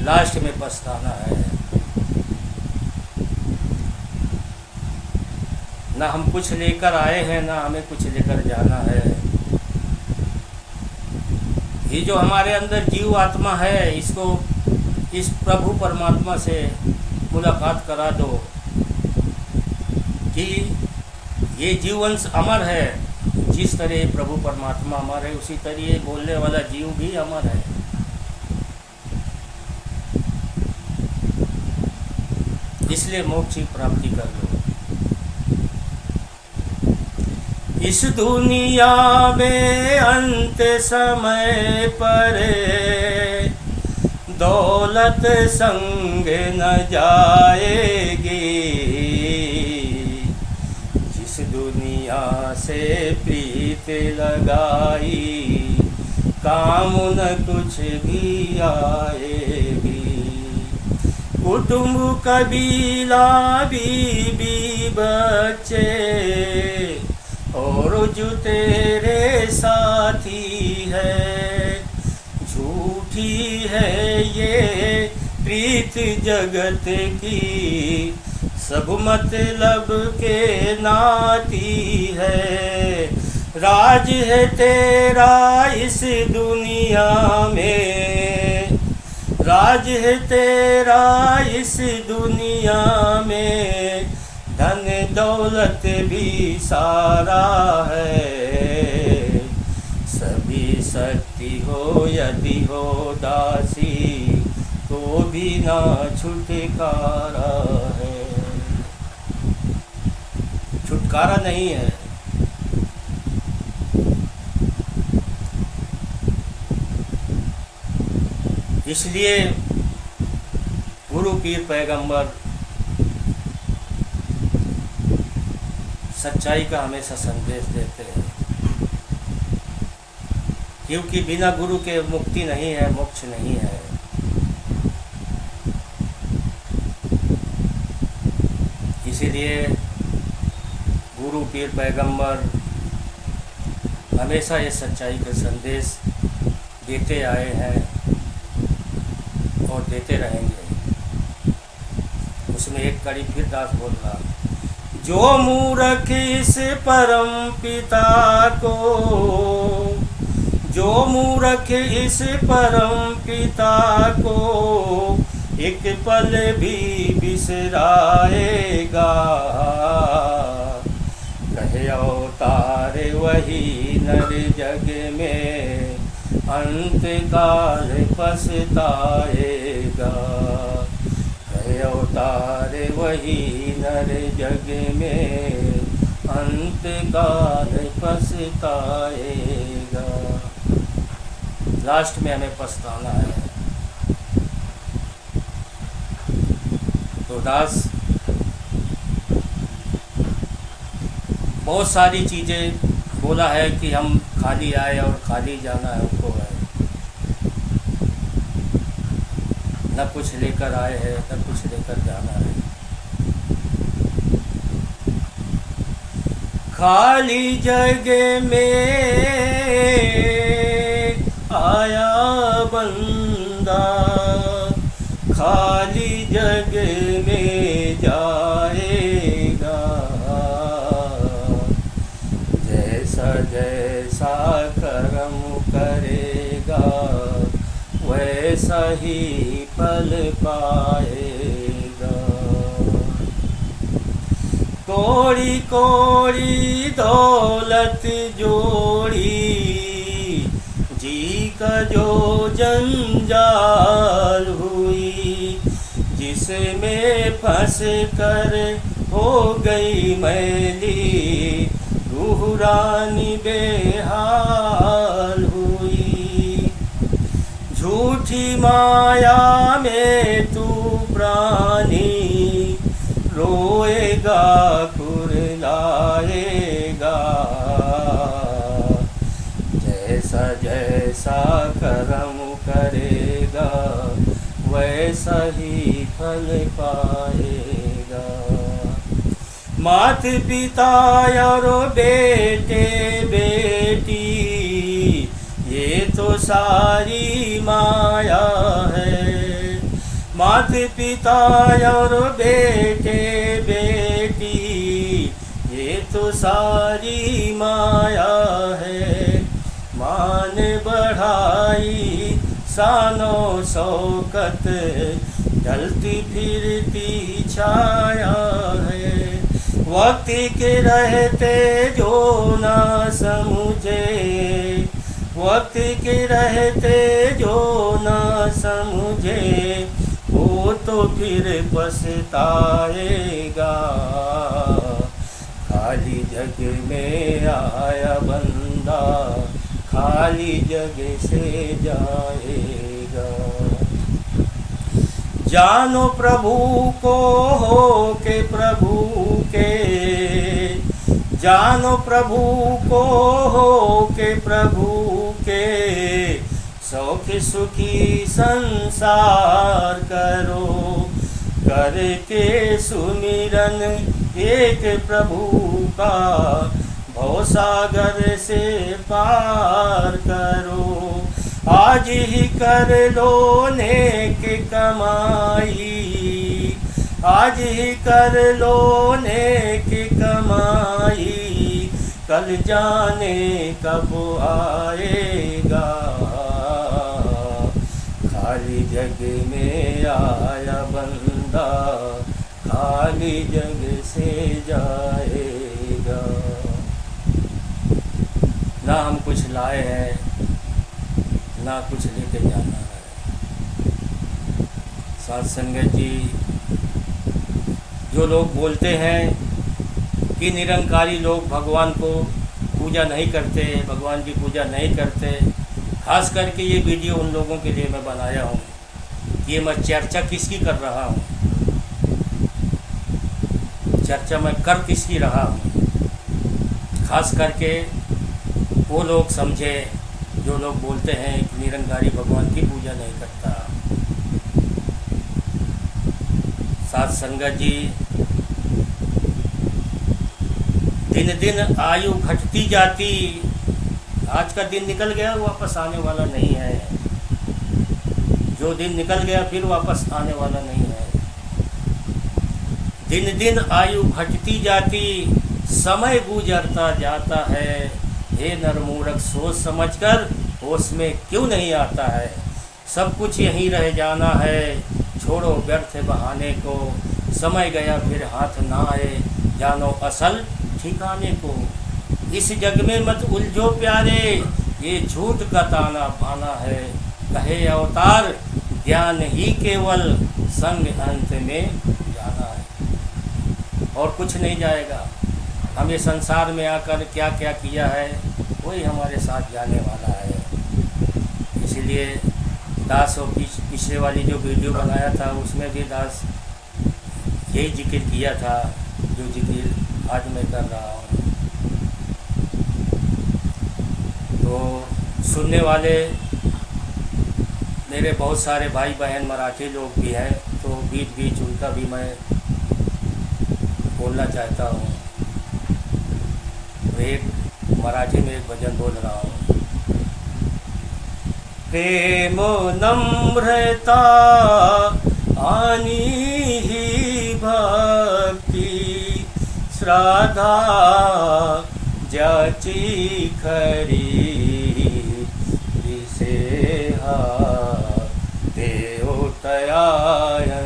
लास्ट में पछताना है। ना हम कुछ लेकर आए हैं, ना हमें कुछ लेकर जाना है। ये जो हमारे अंदर जीव आत्मा है, इसको इस प्रभु परमात्मा से मुलाकात करा दो कि ये जीवन अमर है। जिस तरह प्रभु परमात्मा अमर है, उसी तरह ये बोलने वाला जीव भी अमर है। इसलिए मोक्ष की प्राप्ति कर लो। इस दुनिया में अंत समय पर दौलत संग न जाएगी। जिस दुनिया से प्रीत लगाई, काम न कुछ भी आएगी। कुटुंब कबीला बीबी बच्चे और जो तेरे साथी है, झूठी है ये प्रीत जगत की, सब मतलब के नाती है। राज है तेरा इस दुनिया में, राज है तेरा इस दुनिया में, धन दौलत भी सारा है। सभी शक्ति हो यदि हो दासी, तो भी ना छुटकारा है। छुटकारा नहीं है। इसलिए गुरु पीर पैगंबर सच्चाई का हमेशा संदेश देते हैं, क्योंकि बिना गुरु के मुक्ति नहीं है, मोक्ष नहीं है। इसीलिए गुरु पीर पैगंबर हमेशा ये सच्चाई का संदेश देते आए हैं और देते रहेंगे। उसमें एक कड़ी फिर दास बोल रहा, जो मूर्ख इस परम पिता को, जो मूर्ख इस परम पिता को एक पल भी बिसराएगा, कहे अवतार वही नर जग में, अंत काल पछताएगा। कहे अवतार वही नर जग में, अंत काल पछताएगा। लास्ट में हमें पछताना है। तो दास बहुत सारी चीज़ें बोला है कि हम खाली आए और खाली जाना है, हमको है। न कुछ लेकर आए हैं, न कुछ लेकर जाना है। खाली जगह में आया बंदा, खाली जगह में जाएगा। जैसा जैसा कर्म करेगा, वैसा ही फल पाएगा। कोड़ी कोड़ी दौलत जोड़ी, जी का जो जंजाल हुई, जिसमें फंस कर हो गई मैली, रूह रानी बेहाल हुई। झूठी माया में तू प्राणी, रोएगा कुरलाएगा। जैसा जैसा कर्म करेगा वैसा ही फल पाएगा। मात पिता और बेटे बेटी ये तो सारी माया है। मात पिता और बेटे बेटी ये तो सारी माया है। मान बढ़ाई शानो शौकत ढलती फिरती छाया है। वक्त के रहते जो ना समझे, वक्त के रहते जो ना समझे वो तो फिर पछताएगा। खाली जग में आया बंदा खाली जग से जाएगा। जानो प्रभु को हो के प्रभु के, जानो प्रभु को हो के प्रभु के, सौख सुखी संसार करो करके सुमिरन एक प्रभु का भवसागर से पार करो। आज ही कर लो नेक कमाई, आज ही कर लो नेक कमाई, कल जाने कब आएगा। खाली जग में आया बंदा खाली जग से जाएगा। ना हम कुछ लाए हैं ना कुछ लेके जाना है। साथ संगत जी, जो लोग बोलते हैं कि निरंकारी लोग भगवान को पूजा नहीं करते, भगवान की पूजा नहीं करते, खास करके ये वीडियो उन लोगों के लिए मैं बनाया हूँ कि ये मैं चर्चा किसकी कर रहा हूँ, चर्चा मैं कर किसकी रहा हूँ। खास करके वो लोग समझे जो लोग बोलते हैं कि निरंकारी भगवान की पूजा नहीं करता। साथ संगत जी, दिन दिन आयु घटती जाती, आज का दिन निकल गया वापस आने वाला नहीं है। जो दिन निकल गया फिर वापस आने वाला नहीं है। दिन दिन आयु घटती जाती, समय गुजरता जाता है। हे नरमूर्ख सोच समझकर होश में क्यों नहीं आता है। सब कुछ यहीं रह जाना है, छोड़ो व्यर्थ बहाने को। समय गया फिर हाथ ना आए, जानो असल ठिकाने को। इस जग में मत उलझो प्यारे, ये झूठ का ताना बाना है। कहे अवतार ज्ञान ही केवल, संग अंत में जाना है और कुछ नहीं जाएगा। हम ये संसार में आकर क्या क्या किया है वही हमारे साथ जाने वाला है। इसीलिए दास और पिछले वाली जो वीडियो बनाया था उसमें भी दास यही जिक्र किया था जो जिक्र आज मैं कर रहा हूँ। तो सुनने वाले मेरे बहुत सारे भाई बहन मराठी लोग भी हैं, तो बीच बीच उनका भी मैं बोलना चाहता हूँ। एक मराठी में एक भजन बोल रहा हूँ। प्रेम नम्रता आनी ही भक्ति, श्रद्धा ज्याची खरी, दिसे हा देव तयांतरी,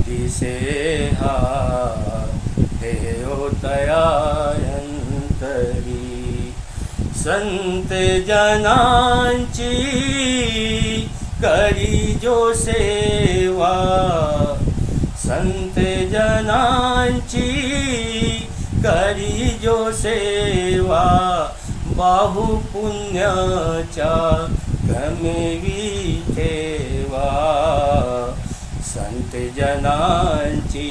दिसे हा देव तयांतरी। संत जनांची करी जो सेवा, संत जनांची करी जो सेवा, बाहु पुण्याच्या गमवी ठेवा। संत जनांची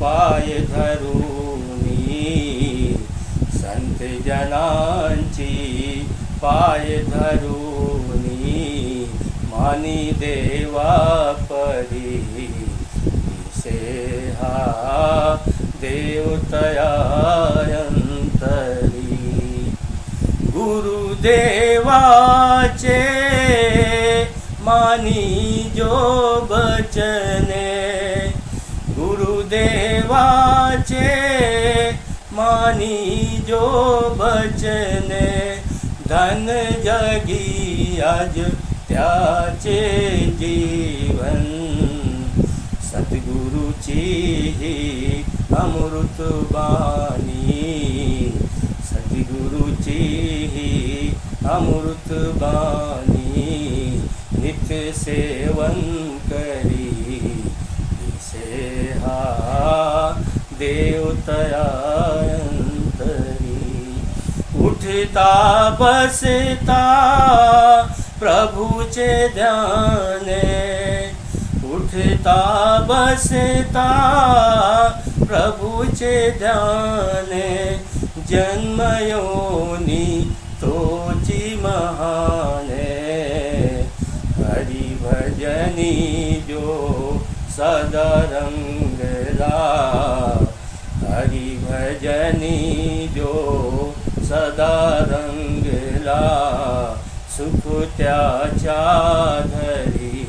पाय धरुनी, संत जनांची पाय धरुनी मानी देवा परी से हा देवतया अंतरी गुरुदेवाचे मानी जो बचने गुरुदेवाचे मानी जो बचने धन जगी आज त्याचे जीवन सद्गुरुची अमृत बाणी सद्गुरुची अमृत बाणी नित्य सेवन करी से हा देवतया अंतरी उठता बसता प्रभुचे ध्याने उठता बसता प्रभुचे ध्याने जन्मयोनी तोची महाने हरि भजनी जो सदा रंगला हरि भजनी जो सदा रंगला सुख त्याच्या धरी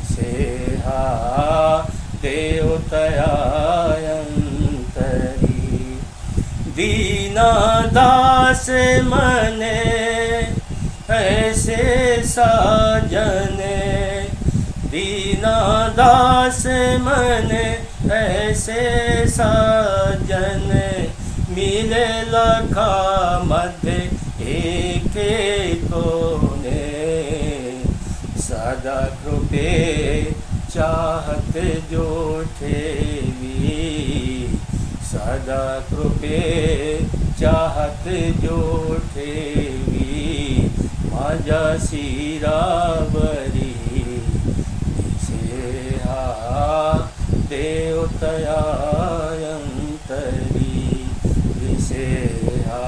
से हा देवतया अंतरी दीना दास मने ऐसे साजने दीना दास मने ऐसे साजने मिले लखा मध्य एक कोने सदा कृपे चाहत जो ठेवी सदा कृपे चाहत जो ठेवी माझ्या शिरावरी से हा देवतया अंतरी से हा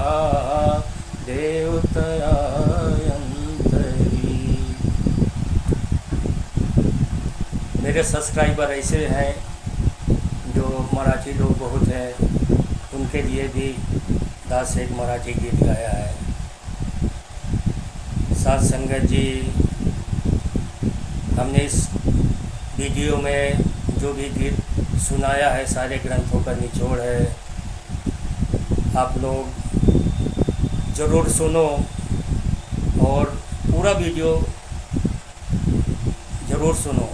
देवतया अंतरी। मेरे सब्सक्राइबर ऐसे हैं जो मराठी लोग बहुत हैं, उनके लिए भी दास एक मराठी गीत गाया है। साथ संगत जी, हमने इस वीडियो में जो भी गीत सुनाया है सारे ग्रंथों का निचोड़ है। आप लोग ज़रूर सुनो और पूरा वीडियो ज़रूर सुनो,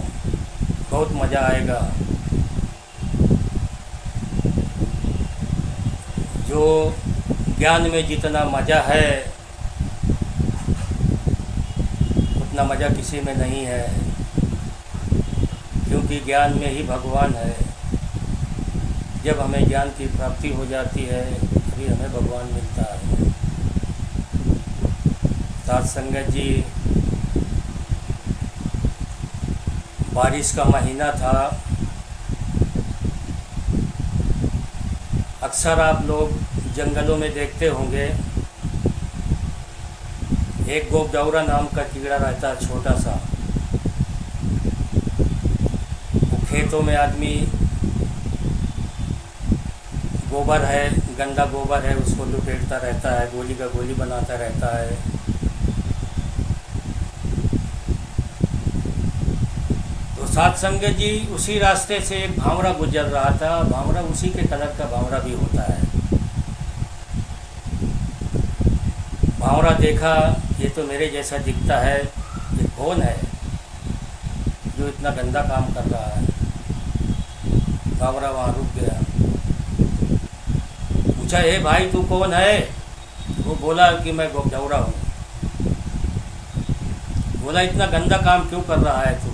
बहुत मज़ा आएगा। जो ज्ञान में जितना मज़ा है उतना मज़ा किसी में नहीं है, क्योंकि ज्ञान में ही भगवान है। जब हमें ज्ञान की प्राप्ति हो जाती है तभी हमें भगवान मिलता है। साथ संगत जी, बारिश का महीना था। अक्सर आप लोग जंगलों में देखते होंगे, एक गोबडौरा नाम का कीड़ा रहता है, छोटा सा। खेतों में आदमी गोबर है, गंदा गोबर है, उसको लुपेटता रहता है, गोली का गोली बनाता रहता है। तो साथ संगत जी, उसी रास्ते से एक भावरा गुजर रहा था। भावरा उसी के कलर का भावरा भी होता है। भावरा देखा, ये तो मेरे जैसा दिखता है, ये कौन है जो इतना गंदा काम कर रहा है। भावरा वहाँ रुक गया, पूछा, हे भाई तू कौन है? वो बोला कि मैं गोबडौरा हूँ। बोला, इतना गंदा काम क्यों कर रहा है तू?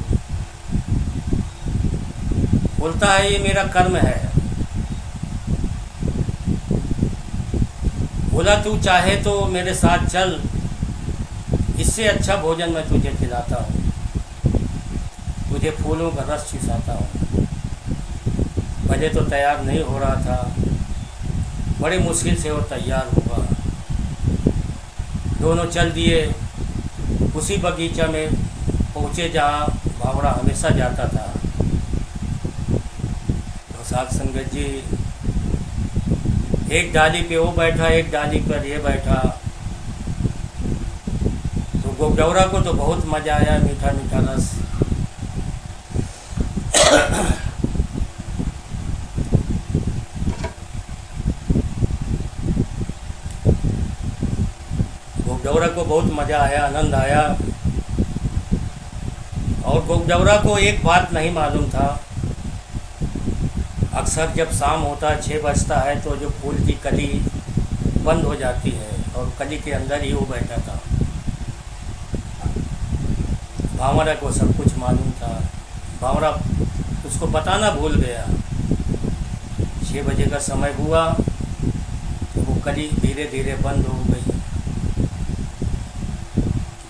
बोलता है, ये मेरा कर्म है। बोला, तू चाहे तो मेरे साथ चल, इससे अच्छा भोजन मैं तुझे खिलाता हूँ, तुझे फूलों का रस चूसाता हूँ। पहले तो तैयार नहीं हो रहा था, बड़े मुश्किल से वो तैयार हुआ। दोनों चल दिए। उसी बगीचा में पहुँचे जहाँ भावरा हमेशा जाता था। तो साथ संगत जी, एक डाली पे वो बैठा, एक डाली पर ये बैठा। तो गोगडौरा को तो बहुत मज़ा आया, मीठा मीठा रस। गोगडौरा को बहुत मज़ा आया, आनंद आया। और गोगडौरा को एक बात नहीं मालूम था, अक्सर जब शाम होता है, 6 बजता है, तो जो फूल की कली बंद हो जाती है और कली के अंदर ही वो बैठा था। भावरा को सब कुछ मालूम था। भावरा उसको बताना भूल गया। 6 बजे का समय हुआ तो वो कली धीरे धीरे बंद हो गई।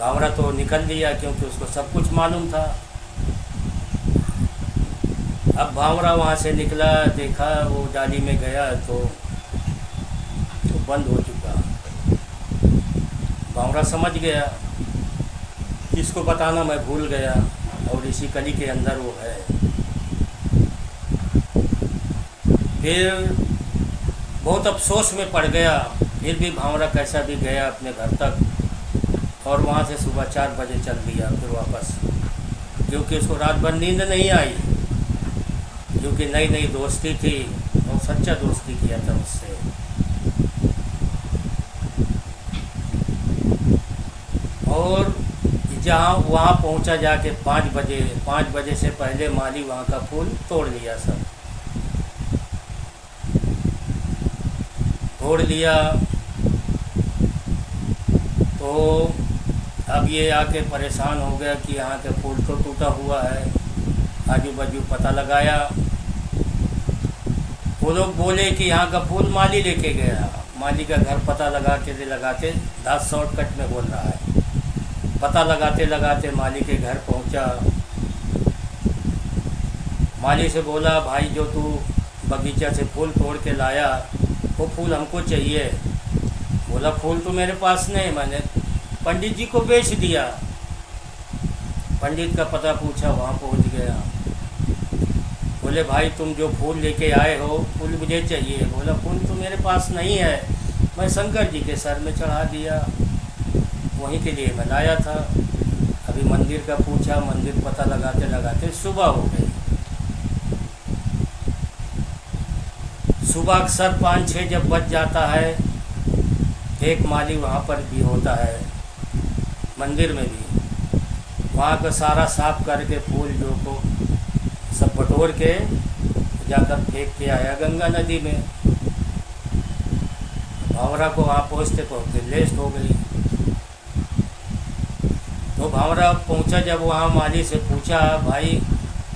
भावरा तो निकल लिया क्योंकि उसको सब कुछ मालूम था। अब भावरा वहाँ से निकला, देखा वो डाली में गया तो बंद हो चुका। भावरा समझ गया, इसको बताना मैं भूल गया और इसी कली के अंदर वो है। फिर बहुत अफसोस में पड़ गया। फिर भी भावरा कैसा भी गया अपने घर तक और वहाँ से सुबह 4 बजे चल दिया फिर वापस, क्योंकि उसको रात भर नींद नहीं आई, क्योंकि नई नई दोस्ती थी और सच्चा दोस्ती किया था उससे। और जहाँ वहाँ पहुँचा जाके 5 बजे से पहले माली वहाँ का फूल तोड़ लिया, सब तोड़ लिया। तो अब ये आके परेशान हो गया कि यहाँ के फूल तो टूटा हुआ है। आजू बाजू पता लगाया, वो लोग बोले कि यहाँ का फूल माली लेके गया। माली का घर पता लगाते 10 शॉर्टकट में बोल रहा है। पता लगाते लगाते माली के घर पहुँचा। माली से बोला, भाई जो तू बगीचा से फूल तोड़ के लाया वो फूल हमको चाहिए। बोला, फूल तो मेरे पास नहीं, मैंने पंडित जी को बेच दिया। पंडित का पता पूछा, वहाँ पहुँच गया। बोले, भाई तुम जो फूल लेके आए हो फूल मुझे चाहिए। बोला, फूल तो मेरे पास नहीं है, मैं शंकर जी के सर में चढ़ा दिया, वहीं के लिए मैं लाया था। अभी मंदिर का पूछा, मंदिर पता लगाते लगाते सुबह हो गई। सुबह अक्सर 5-6 जब बज जाता है, एक माली वहाँ पर भी होता है, मंदिर में भी। वहाँ का सारा साफ करके फूल जो को सब बटोर के जाकर फेंक के आया गंगा नदी में। भावरा को वहाँ पहुँचते पहुँचते लेट हो गई। तो भावरा पहुँचा, जब वहाँ माली से पूछा, भाई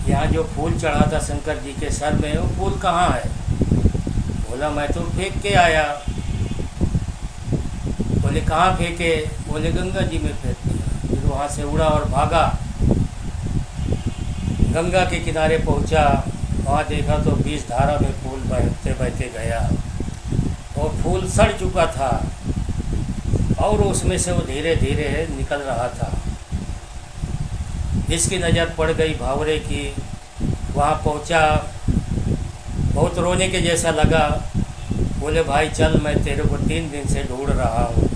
यहाँ जो फूल चढ़ा था शंकर जी के सर में वो फूल कहाँ है? बोला, मैं तो फेंक के आया। बोले, कहाँ फेंके? बोले, गंगा जी में फेंक दिया। फिर वहाँ से उड़ा और भागा, गंगा के किनारे पहुँचा। वहाँ देखा तो 20 धारा में फूल बहते बहते गया और फूल सड़ चुका था और उसमें से वो धीरे धीरे निकल रहा था। इसकी नज़र पड़ गई भावरे की। वहाँ पहुँचा, बहुत रोने के जैसा लगा। बोले, भाई चल, मैं तेरे को 3 दिन से ढूंढ रहा हूँ,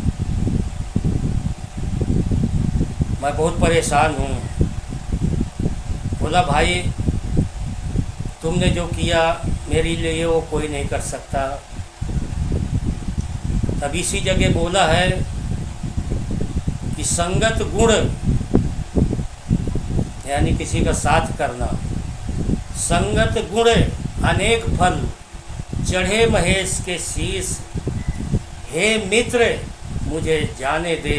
मैं बहुत परेशान हूँ। बोला, भाई तुमने जो किया मेरे लिए वो कोई नहीं कर सकता। तब इसी जगह बोला है कि संगत गुण, यानी किसी का साथ करना। संगत गुण अनेक फल, चढ़े महेश के शीस। हे मित्र मुझे जाने दे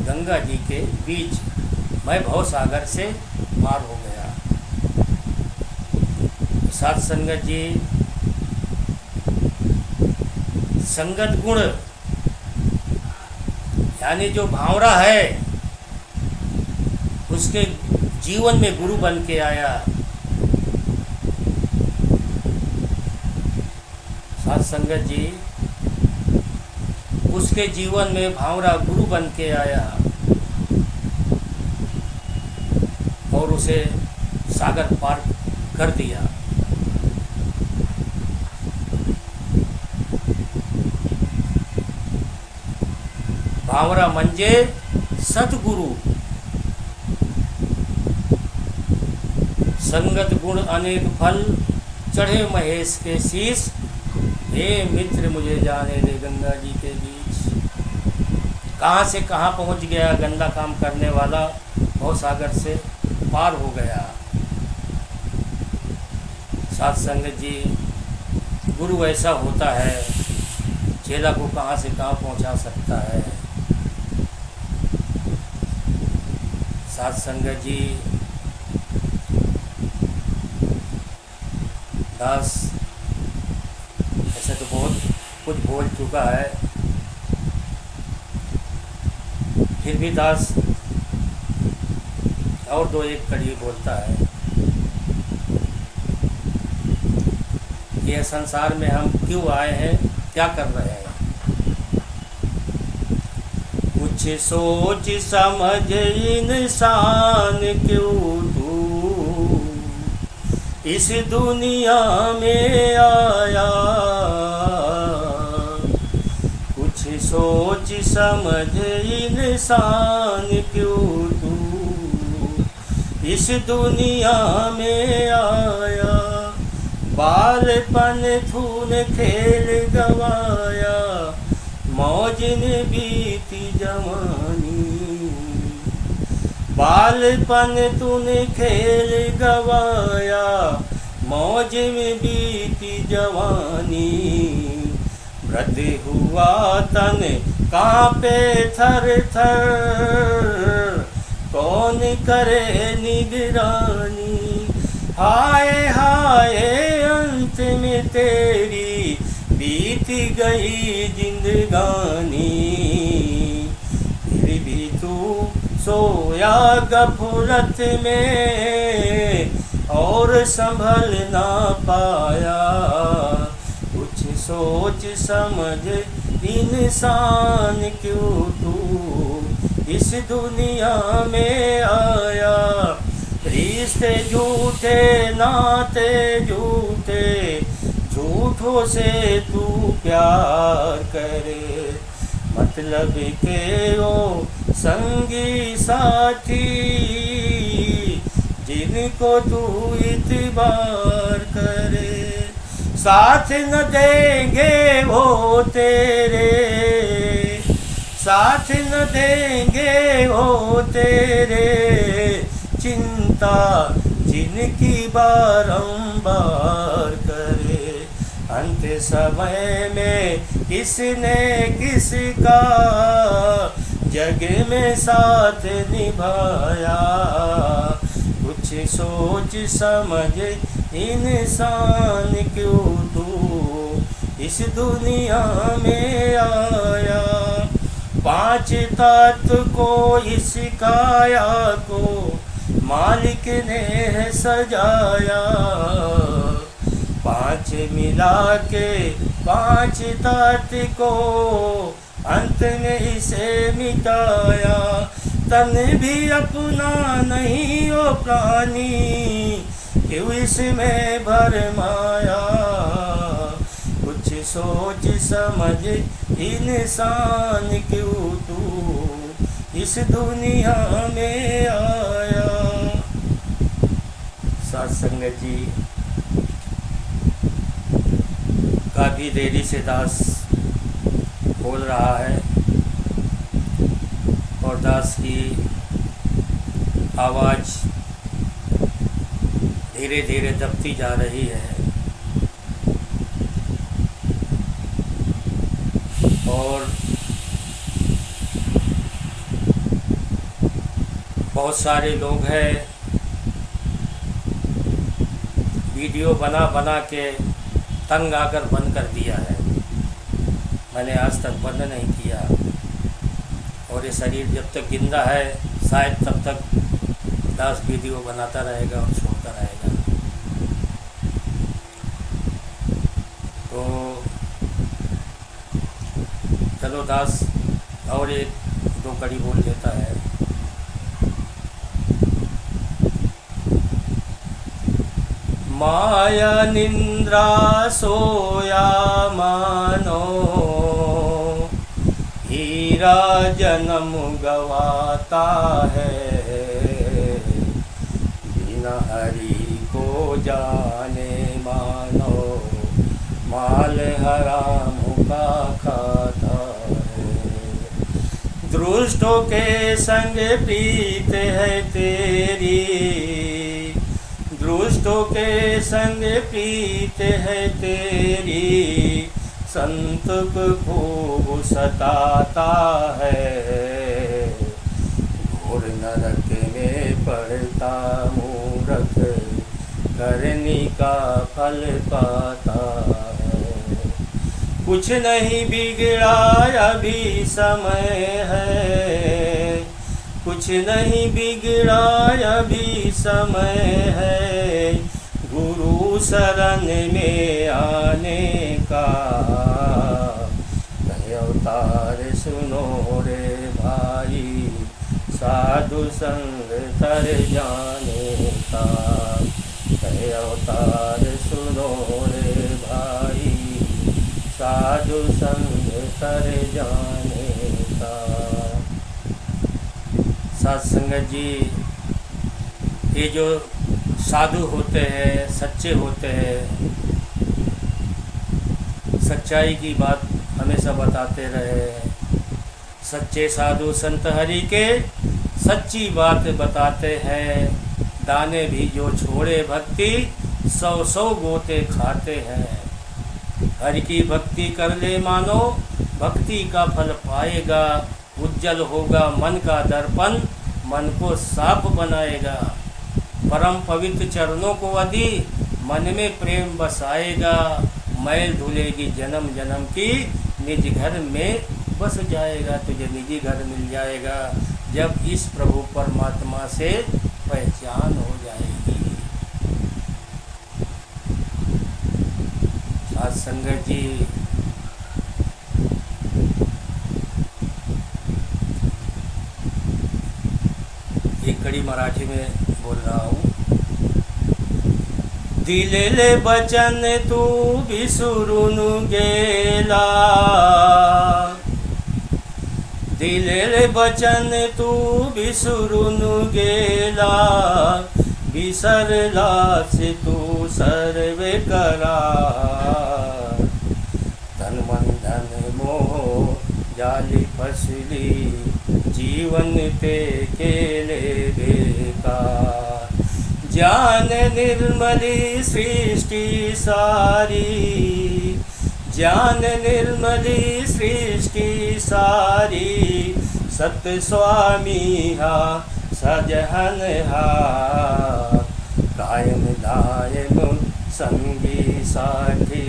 गंगा जी के बीच, मैं भव सागर से पार हो गया। साथ संगत जी, संगत गुण यानी जो भावरा है उसके जीवन में गुरु बन के आया। साथ संगत जी, उसके जीवन में भावरा गुरु बन के आया और उसे सागर पार कर दिया। भावरा मंजे सतगुरु, संगत गुण अनेक फल, चढ़े महेश के शीश, हे मित्र मुझे जाने दे गंगा जी के बीच। कहाँ से कहाँ पहुँच गया गंदा काम करने वाला, भव सागर से पार हो गया। साथ संगत जी, गुरु ऐसा होता है, चेला को कहाँ से कहाँ पहुँचा सकता है। साथ संगत जी, दास ऐसे तो बहुत कुछ बोल चुका है, फिर भी दास और दो एक कड़ी बोलता है। ये संसार में हम क्यों आए हैं, क्या कर रहे हैं। कुछ सोच समझ इंसान क्यों तू इस दुनिया में आया। कुछ सोच समझ इंसान क्यों तू इस दुनिया में आया। बालपन तूने खेल गवाया, मौज में बीती जवानी। बालपन तूने खेल गवाया, मौज में बीती जवानी। वृद्ध हुआ तन कांपे थर थर, कौन करे निगरानी। हाय हाय अंत में तेरी बीत गई जिंदगानी। फिर भी तू सोया गफलत में और संभल ना पाया। कुछ सोच समझ इंसान क्यों तू इस दुनिया में आया। रिश्ते झूठे नाते झूठे, झूठों से तू प्यार करे। मतलब के ओ संगी साथी, जिनको तू इतबार करे। साथ न देंगे वो तेरे, साथ न देंगे वो तेरे। चिंता जिनकी बारंबार करे। अंत समय में किसने किसका जग में साथ निभाया। कुछ सोच समझ इंसान क्यों तू इस दुनिया में आया। पांच तत्व को इस काया को मालिक ने है सजाया। पांच मिला के पांच तत्व को अंत में इसे मिटाया। तन भी अपना नहीं ओ प्राणी, क्यों इसमें भरमाया। कुछ सोच समझ इंसान क्यों तू इस दुनिया में आया। साथ संगत जी, काफी देरी से दास बोल रहा है और दास की आवाज़ धीरे धीरे दबती जा रही है। और बहुत सारे लोग हैं वीडियो बना बना के तंग आकर बंद कर दिया है। मैंने आज तक बंद नहीं किया और ये शरीर जब तक जिंदा है शायद तब तक दास वीडियो बनाता रहेगा और छोड़ता रहेगा। तो चलो दास और एक दो कड़ी बोल देता है। माया निंद्रा सोया मानो, हीरा जन्म गवाता है, बिना हरि को जाने मानो, माल हराम का खाता है। दुष्टों के संग प्रीत है तेरी, दुष्टों के संग प्रीत है तेरी, संत को खूब सताता है, घोर नरक में पड़ता मूर्ख, करनी का फल पाता है। कुछ नहीं बिगड़ा अभी समय है, कुछ नहीं बिगड़ा अभी समय है, गुरु शरण में आने का, कहे अवतार सुनो रे भाई, साधु संग तर जाने का, कहे अवतार सुनो रे भाई, साधु संग तर जाने का। सत्संगत जी, ये जो साधु होते हैं, सच्चे होते हैं, सच्चाई की बात हमेशा बताते रहे। सच्चे साधु संत हरि के सच्ची बात बताते हैं, दाने भी जो छोड़े भक्ति, 100 गोते खाते हैं। हरि की भक्ति कर ले मानो, भक्ति का फल पाएगा, उज्जवल होगा मन का दर्पण, मन को साफ बनाएगा। परम पवित्र चरणों को यदि मन में प्रेम बसाएगा, मैल धुलेगी जन्म जन्म की, निज घर में बस जाएगा, तुझे निजी घर मिल जाएगा, जब इस प्रभु परमात्मा से पहचान हो जाएगी। साथ संगत जी, एक कड़ी मराठी में बोल रहा हूँ। दिलेले बचन तू विसरून गेला, दिलेले बचन तू विसरून गेला, विसरलास तू सर्वे करा, तन मन धन मोह जाली फसली, जीवन ते केले बेकार। ज्ञान निर्मली सृष्टि सारी, ज्ञान निर्मली सृष्टि सारी, सत स्वामी हा सजहन हा, कायम दायम संगी साथी,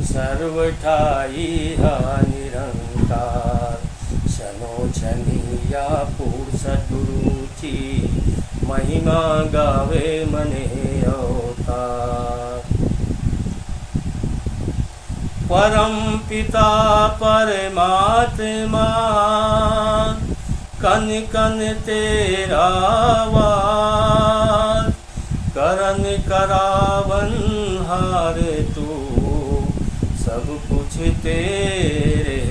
सर्व ठाई हा निरंकार। क्षणो क्षणिया पुरुष दुरुचि, महिमा गावे मने अवतार। परम पिता परमात्मा, कन कन तेरा वार, करन करावन हार तू, सब कुछ तेरे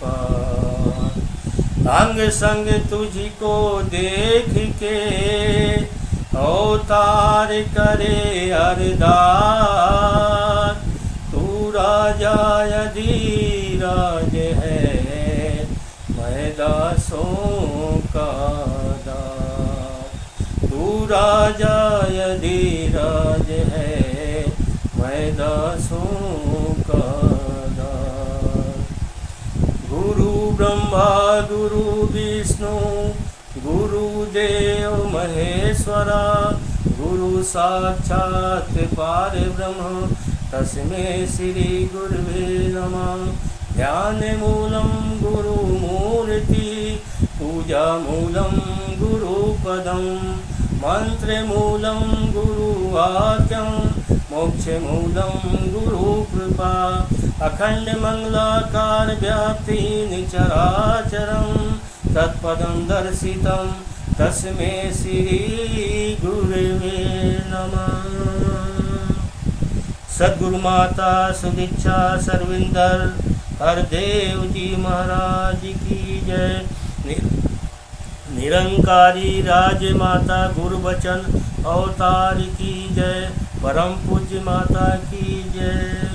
पार। अंग संग तुझको देख के, अवतार करे अरदास, तू राजा यदीराज है, मैं दासों का दास। तू राजा यदीराज है, मैं दासों का दास। गुरु ब्रह्मा गुरु विष्णु, गुरुदेव महेश्वरा, गुरु साक्षात पार ब्रह्म, तस्मै श्री गुरुवे नमः। ध्यान मूलम गुरु मूर्ति, पूजा मूलम गुरु पदम, मंत्र मूलम गुरु वाक्यम, मोक्ष मूलम गुरु कृपा अखंड मंगलाकार व्याप्ति चराचरं तत्पदं दर्शितं तस्मै श्री गुरुवे नमः। सद्गुरु माता सुदीक्षा सरविंदर हरदेव जी महाराज की जय। निरंकारी राजमाता गुरुवचन अवतार की जय। परम पूज्य माता की जय।